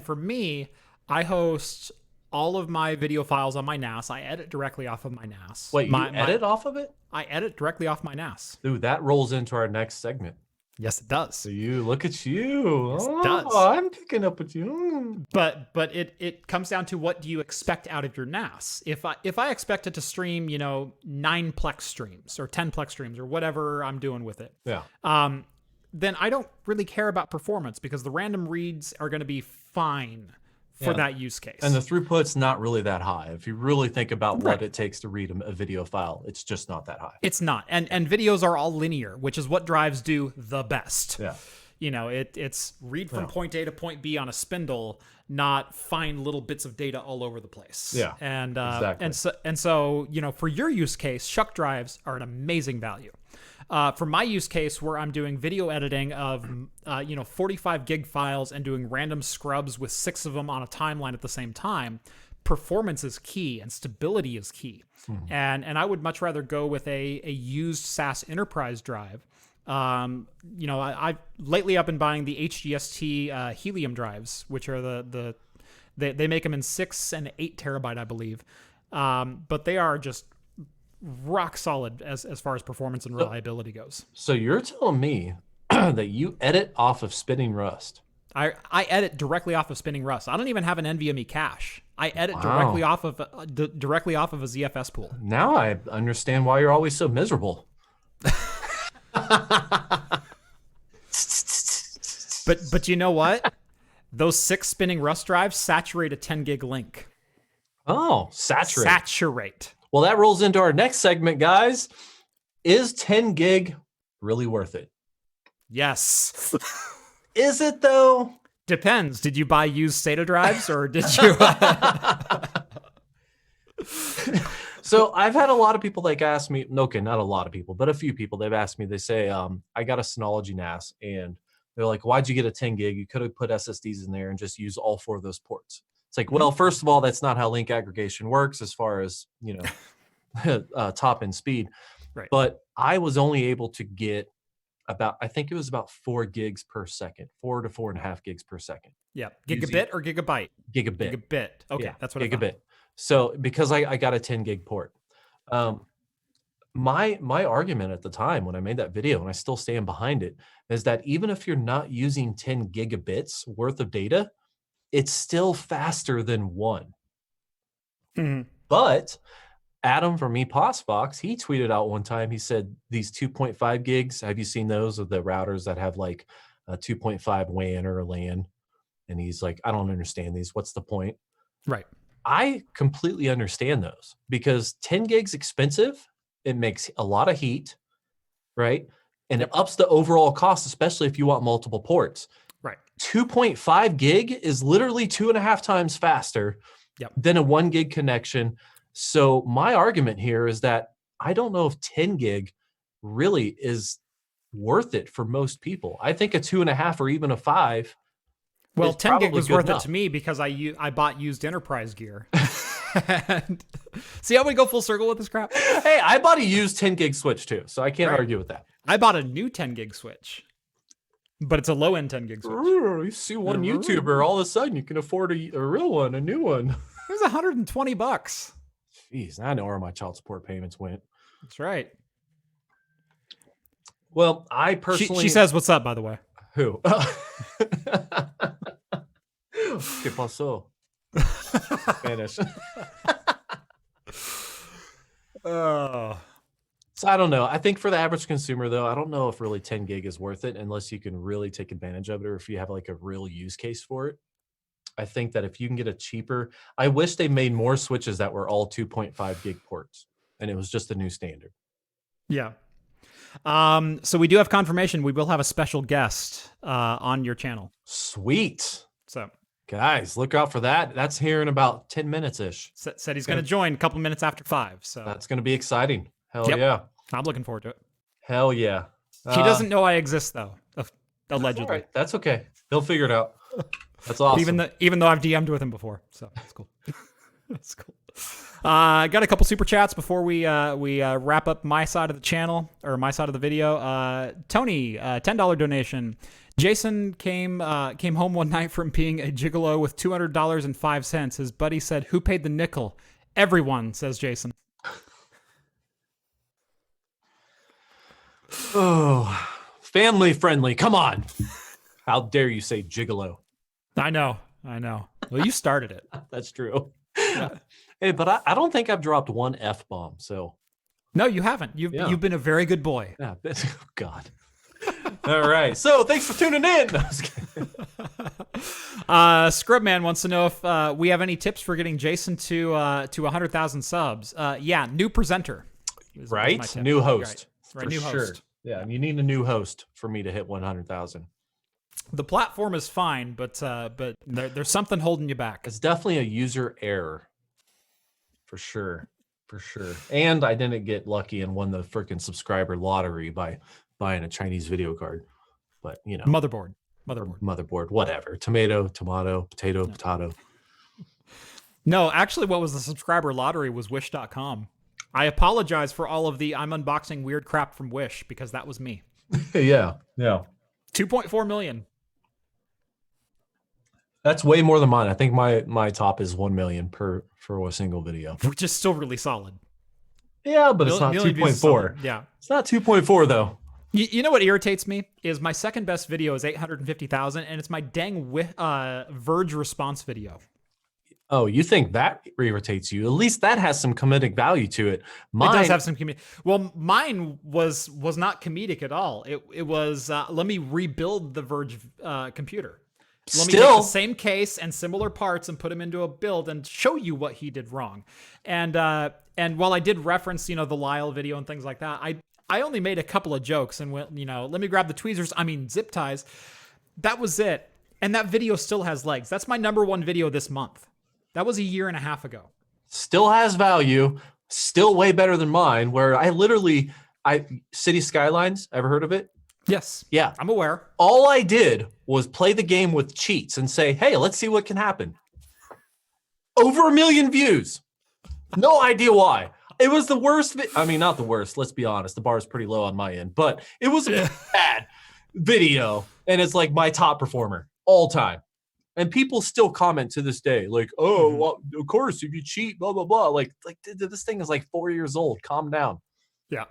for me, I host all of my video files on my NAS. I edit directly off of my NAS. Wait, you edit off of it? I edit directly off my NAS. Ooh, that rolls into our next segment. Yes, it does. So you look at you. Yes, it Oh, does. I'm picking up with you. But it comes down to what do you expect out of your NAS? If I expect it to stream, 9-plex streams or 10-plex streams or whatever I'm doing with it. Yeah. Then I don't really care about performance because the random reads are going to be fine for that use case. And the throughput's not really that high. If you really think about what it takes to read a video file, it's just not that high. It's not. And videos are all linear, which is what drives do the best. Yeah. It's read from point A to point B on a spindle, not find little bits of data all over the place. Yeah. And exactly. and so for your use case, shuck drives are an amazing value. For my use case, where I'm doing video editing of 45 gig files and doing random scrubs with 6 of them on a timeline at the same time, performance is key and stability is key. And I would much rather go with a used SAS enterprise drive. Lately I've been buying the HGST helium drives, which are they make them in 6 and 8 terabyte, I believe. But they are just rock solid as far as performance and reliability goes. So you're telling me that you edit off of spinning Rust? I edit directly off of spinning Rust. I don't even have an NVMe cache. I edit directly off of a ZFS pool. Now I understand why you're always so miserable. But you know what? Those 6 spinning Rust drives saturate a 10 gig link. Oh, saturate. Well, that rolls into our next segment, guys. Is 10 gig really worth it? Yes. Is it, though? Depends. Did you buy used SATA drives or did you? So I've had a lot of people ask me, okay, not a lot of people, but a few people, they've asked me, they say, I got a Synology NAS and they're like, why'd you get a 10 gig? You could have put SSDs in there and just use all 4 of those ports. It's like, well, first of all, that's not how link aggregation works as far as, top end speed. Right. But I was only able to get I think it was about 4 gigs per second, 4 to 4.5 gigs per second. Yeah. Gigabit or gigabyte? Gigabit. Gigabit. Okay. Yeah, that's what gigabit. I found. So because I got a 10 gig port, my argument at the time when I made that video, and I still stand behind it, is that even if you're not using 10 gigabits worth of data, it's still faster than 1. But Adam from ePosbox, he tweeted out one time, he said these 2.5 gigs, have you seen those of the routers that have like a 2.5 WAN or a LAN? And he's like, I don't understand these. What's the point? Right. I completely understand those because 10 gigs expensive. It makes a lot of heat, right? And it ups the overall cost, especially if you want multiple ports. Right. 2.5 gig is literally 2.5 times faster than a 1 gig connection. So my argument here is that I don't know if 10 gig really is worth it for most people. I think a 2.5 or even a 5. Well, 10 gig was worth it to me because I bought used enterprise gear. And see how we go full circle with this crap? Hey, I bought a used 10 gig switch too, so I can't argue with that. I bought a new 10 gig switch, but it's a low end 10 gig switch. You see one YouTuber, all of a sudden you can afford a real one, a new one. It was $120. Jeez, I know where my child support payments went. That's right. Well, I personally... She says, what's up, by the way? Who? ¿Qué pasó? Spanish. Oh. So I don't know. I think for the average consumer, though, I don't know if really 10 gig is worth it unless you can really take advantage of it or if you have like a real use case for it. I think that if you can get a cheaper... I wish they made more switches that were all 2.5 gig ports and it was just a new standard. Yeah. So we do have confirmation. We will have a special guest on your channel. Sweet. So, guys, look out for that. That's here in about 10 minutes-ish. Said he's going to join a couple minutes after 5. So that's going to be exciting. Hell yeah. I'm looking forward to it. Hell yeah. He doesn't know I exist, though. Allegedly. That's okay. He'll figure it out. That's awesome. Even though I've DM'd with him before. So that's cool. That's cool. I got a couple super chats before we wrap up my side of the channel or my side of the video. Tony, $10 donation. Jason came home one night from being a gigolo with $200.05. His buddy said, "Who paid the nickel?" "Everyone," says Jason. Oh, family friendly. Come on. How dare you say gigolo? I know. Well, you started it. That's true. Yeah. Hey, but I don't think I've dropped one F-bomb. So No, you haven't. You've been a very good boy. yeah, oh, God. All right. So thanks for tuning in. No, I was kidding. Scrubman wants to know if we have any tips for getting Jason to 100,000 subs. Yeah, new presenter. is my Right? tip. New host. Right, For new sure. host. Yeah, you need a new host for me to hit 100,000. The platform is fine, but there's something holding you back. It's definitely a user error. For sure. And I didn't get lucky and won the freaking subscriber lottery by buying a Chinese video card. But, you know. Motherboard, Whatever. Tomato, potato. No, actually, what was the subscriber lottery was Wish.com. I apologize for all of the I'm unboxing weird crap from Wish because that was me. Yeah. 2.4 million. That's way more than mine. I think my top is 1 million for a single video. Which is still really solid. Yeah, but it's not Million views is 2.4. solid. Yeah. It's not 2.4 though. You know what irritates me is my second best video is 850,000 and it's my dang Verge response video. Oh, you think that irritates you? At least that has some comedic value to it. Mine, It does have some comedic. Well, mine was not comedic at all. It was let me rebuild the Verge computer. Let me take the same case and similar parts and put them into a build and show you what he did wrong. And while I did reference, the Lyle video and things like that, I only made a couple of jokes and went, let me grab the tweezers. Zip ties. That was it. And that video still has legs. That's my #1 video this month. That was a year and a half ago. still has value, still way better than mine, where City Skylines, ever heard of it? Yes. Yeah. I'm aware. All I did was play the game with cheats and say, hey, let's see what can happen. Over 1 million views. No idea why. It was the worst. Not the worst. Let's be honest. The bar is pretty low on my end, but it was a bad video. And it's like my top performer all time. And people still comment to this day, like, oh, well, of course, if you cheat, blah, blah, blah. Like this thing is like 4 years old. Calm down. Yeah.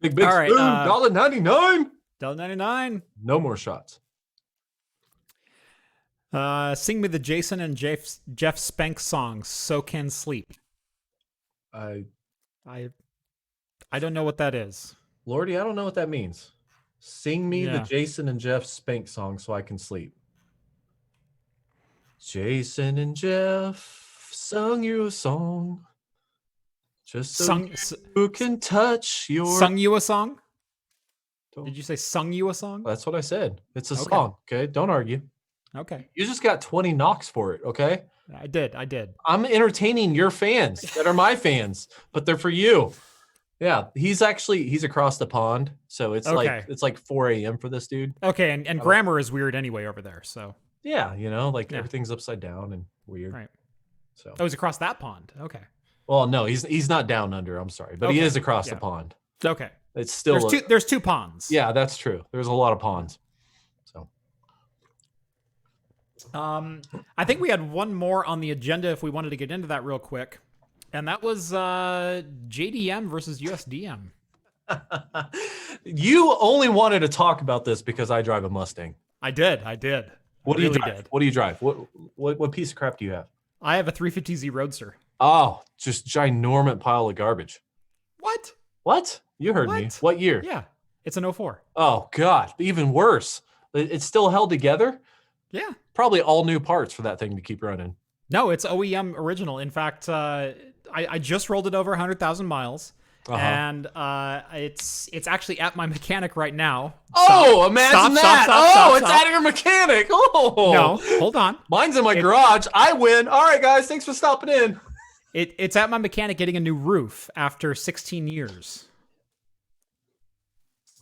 Big All right, spoon, $1.99. $1.99. No more shots. Sing me the Jason and Jeff Spank songs, So Can Sleep. I don't know what that is. Lordy, I don't know what that means. Sing me the Yeah. Jason and Jeff Spank song so I can sleep. Jason and Jeff sung you a song. Just so you can touch your... Sung you a song? Did you say sung you a song? That's what I said. It's a Okay. song, okay? Don't argue. Okay. You just got 20 knocks for it, okay? I did. I'm entertaining your fans that are my fans, but they're for you. Yeah, he's across the pond, so it's Okay. like 4 a.m. for this dude. Okay, and grammar is weird anyway over there, so. Yeah, Yeah. everything's upside down and weird. Right. So, Oh, he's across that pond. Okay. well, no, he's not down under. I'm sorry, but he Okay, is across yeah. the pond. Okay. It's still There's two ponds. Yeah, that's true. There's a lot of ponds. So, I think we had one more on the agenda if we wanted to get into that real quick. And that was JDM versus USDM. you only wanted to talk about this because I drive a Mustang. I did. What do you really drive? did. What do you drive? What piece of crap do you have? I have a 350Z Roadster. Oh, just ginormous pile of garbage. What? What? You heard me. What? What year? Yeah. It's an 04. Oh, God. Even worse. It's still held together? Yeah. Probably all new parts for that thing to keep running. No, it's OEM original. In fact, I just rolled it over 100,000 miles. And it's actually at my mechanic right now. Oh, imagine that. Stop, it's at your mechanic. Oh. No, hold on. Mine's in my garage. I win. All right, guys. Thanks for stopping in. It's at my mechanic getting a new roof after 16 years.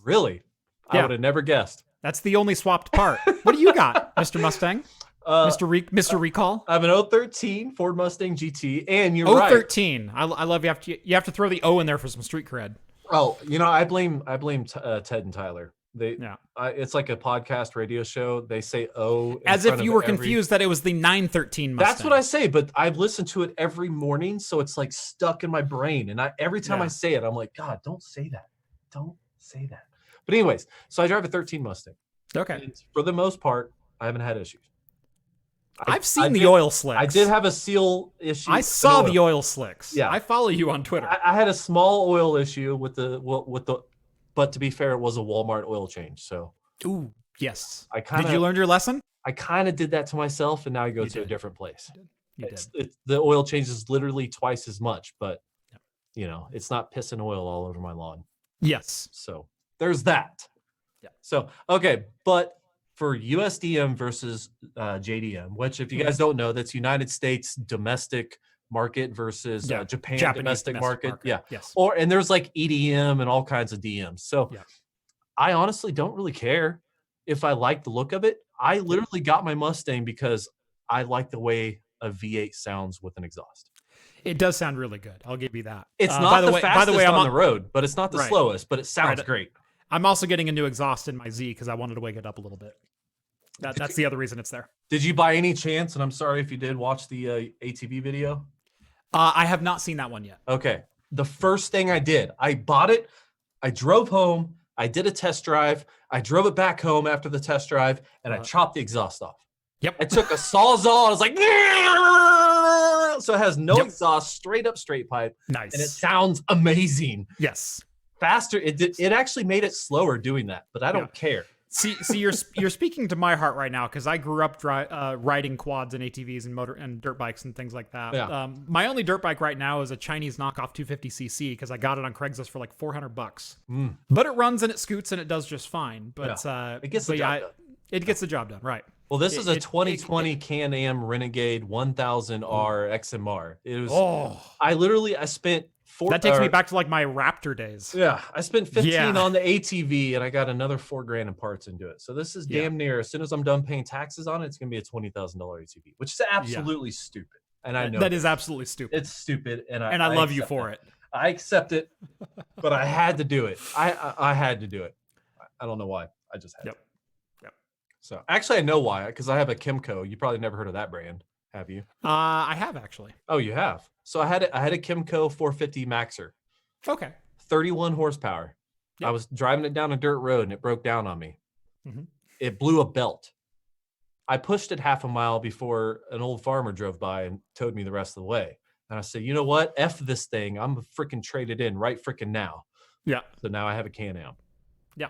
Really? I Yeah. would have never guessed. That's the only swapped part. What do you got, Mr. Mustang? Mr. Recall. I have an 013 Ford Mustang GT, and you're Oh, right. 13. I love you have to throw the O in there for some street cred. Oh, I blame Ted and Tyler. Yeah. It's like a podcast radio show. They say "oh" in As if front you of were every- confused that it was the 913 Mustang. That's what I say, but I've listened to it every morning, so it's like stuck in my brain. And every time I say it, I'm like, God, don't say that. Don't say that. But anyways, so I drive a 13 Mustang. Okay. And for the most part, I haven't had issues. I've seen the oil slicks. I did have a seal issue. I saw the oil slicks. Yeah. I follow you on Twitter. I had a small oil issue with the, but to be fair, it was a Walmart oil change. So, ooh, yes. Did you learn your lesson? I kind of did that to myself, and now I go to a different place. You did. The oil change is literally twice as much, but it's not pissing oil all over my lawn. Yes. So there's that. Yeah. So, okay. But for USDM versus JDM, which if you guys don't know, that's United States domestic market versus Japan Japanese domestic market. Yeah. Yes. And there's like EDM and all kinds of DMs. So I honestly don't really care if I like the look of it. I literally got my Mustang because I like the way a V8 sounds with an exhaust. It does sound really good. I'll give you that. It's not the fastest on the road, but it's not the Right. slowest, but it sounds great. I'm also getting a new exhaust in my Z because I wanted to wake it up a little bit. That's the other reason it's there. Did you by any chance, and I'm sorry if you did, watch the ATV video? I have not seen that one yet. Okay. The first thing I did, I bought it, I drove home, I did a test drive, I drove it back home after the test drive, and I chopped the exhaust off. Yep. I took a Sawzall, I was like, so it has no exhaust, straight pipe. Nice. And it sounds amazing. Yes. Faster. It actually made it slower doing that, but I don't care. See, you're speaking to my heart right now because I grew up riding quads and ATVs and dirt bikes and things like that. Yeah. My only dirt bike right now is a Chinese knockoff 250cc because I got it on Craigslist for like $400. But it runs and it scoots and it does just fine. But it gets the job done. It gets the job done, right? Well, this is a 2020 Can-Am Renegade 1000R XMR. It was. I spent that takes me back to like my Raptor days. Yeah, I spent 15 on the ATV, and I got another $4,000 in parts into it. So this is damn near. As soon as I'm done paying taxes on it, it's gonna be a $20,000 ATV, which is absolutely stupid. And I know that is absolutely stupid. It's stupid, and I love you for it. I accept it, but I had to do it. I had to do it. I don't know why. I just had to. So actually, I know why, because I have a Kimco. You probably never heard of that brand, have you? I have actually. Oh, you have. So I had a Kimco 450 Maxer. Okay. 31 horsepower. Yep. I was driving it down a dirt road and it broke down on me. Mm-hmm. It blew a belt. I pushed it half a mile before an old farmer drove by and towed me the rest of the way. And I said, you know what? F this thing. I'm freaking traded in right freaking now. Yeah. So now I have a Can-Am. Yeah.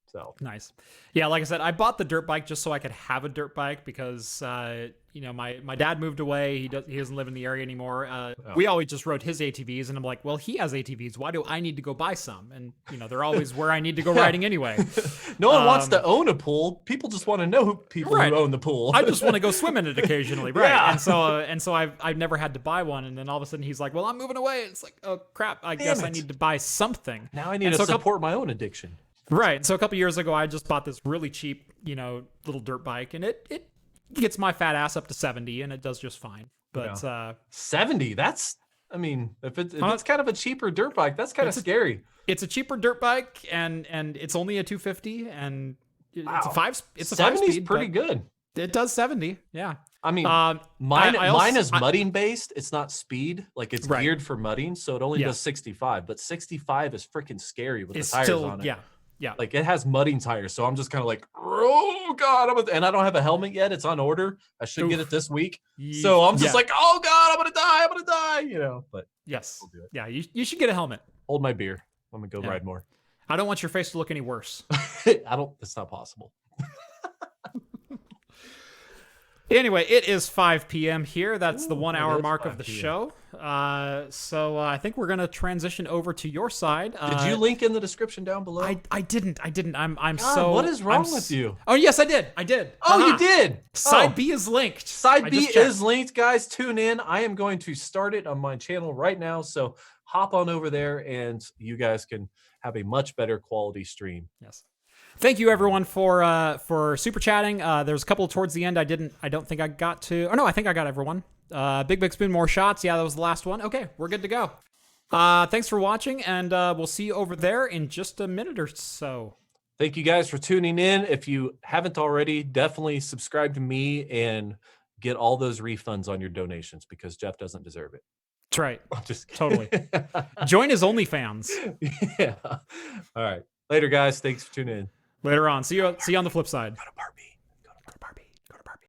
So nice. Yeah, like I said, I bought the dirt bike just so I could have a dirt bike because my dad moved away. He doesn't live in the area anymore. We always just rode his ATVs, and I'm like, well, he has ATVs. Why do I need to go buy some? And they're always where I need to go riding anyway. No one wants to own a pool. People just want to know people who own the pool. I just want to go swim in it occasionally, right? Yeah. And so I've never had to buy one, and then all of a sudden he's like, well, I'm moving away. It's like, oh crap, I guess I need to buy something. Now I need to support my own addiction. Right. So a couple years ago, I just bought this really cheap, little dirt bike, and it gets my fat ass up to 70, and it does just fine. But 70, if it's kind of a cheaper dirt bike, that's kind of scary. It's a cheaper dirt bike, and it's only a 250, and it's a 5-speed. 70's pretty good. It does 70, yeah. I mean, mine is mudding based. It's not speed. Like it's geared for mudding, so it only does 65. But 65 is freaking scary with the tires on it. Yeah. Like it has mudding tires, so I'm just kind of like, oh God, and I don't have a helmet yet. It's on order. I should get it this week. So I'm just like, oh God, I'm gonna die. But yes, we'll do it. Yeah, you should get a helmet. Hold my beer. I'm gonna go ride more. I don't want your face to look any worse. It's not possible. Anyway, it is 5 p.m. here. That's the 1 hour mark of the 5 p.m. show. So I think we're gonna transition over to your side. Did you link in the description down below? I didn't. I'm God, so. What is wrong with you? Oh yes, I did. Oh, you did. Side B is linked. Side B is linked, guys. Tune in. I am going to start it on my channel right now. So hop on over there, and you guys can have a much better quality stream. Yes. Thank you everyone for super chatting. There's a couple towards the end. I don't think I got to. Oh no, I think I got everyone. Big Spoon, more shots. Yeah, that was the last one. Okay, we're good to go. Thanks for watching, and we'll see you over there in just a minute or so. Thank you guys for tuning in. If you haven't already, definitely subscribe to me and get all those refunds on your donations because Jeff doesn't deserve it. That's right. Just Totally. Join his OnlyFans. Yeah. All right. Later, guys. Thanks for tuning in. Later on. See you on the flip side.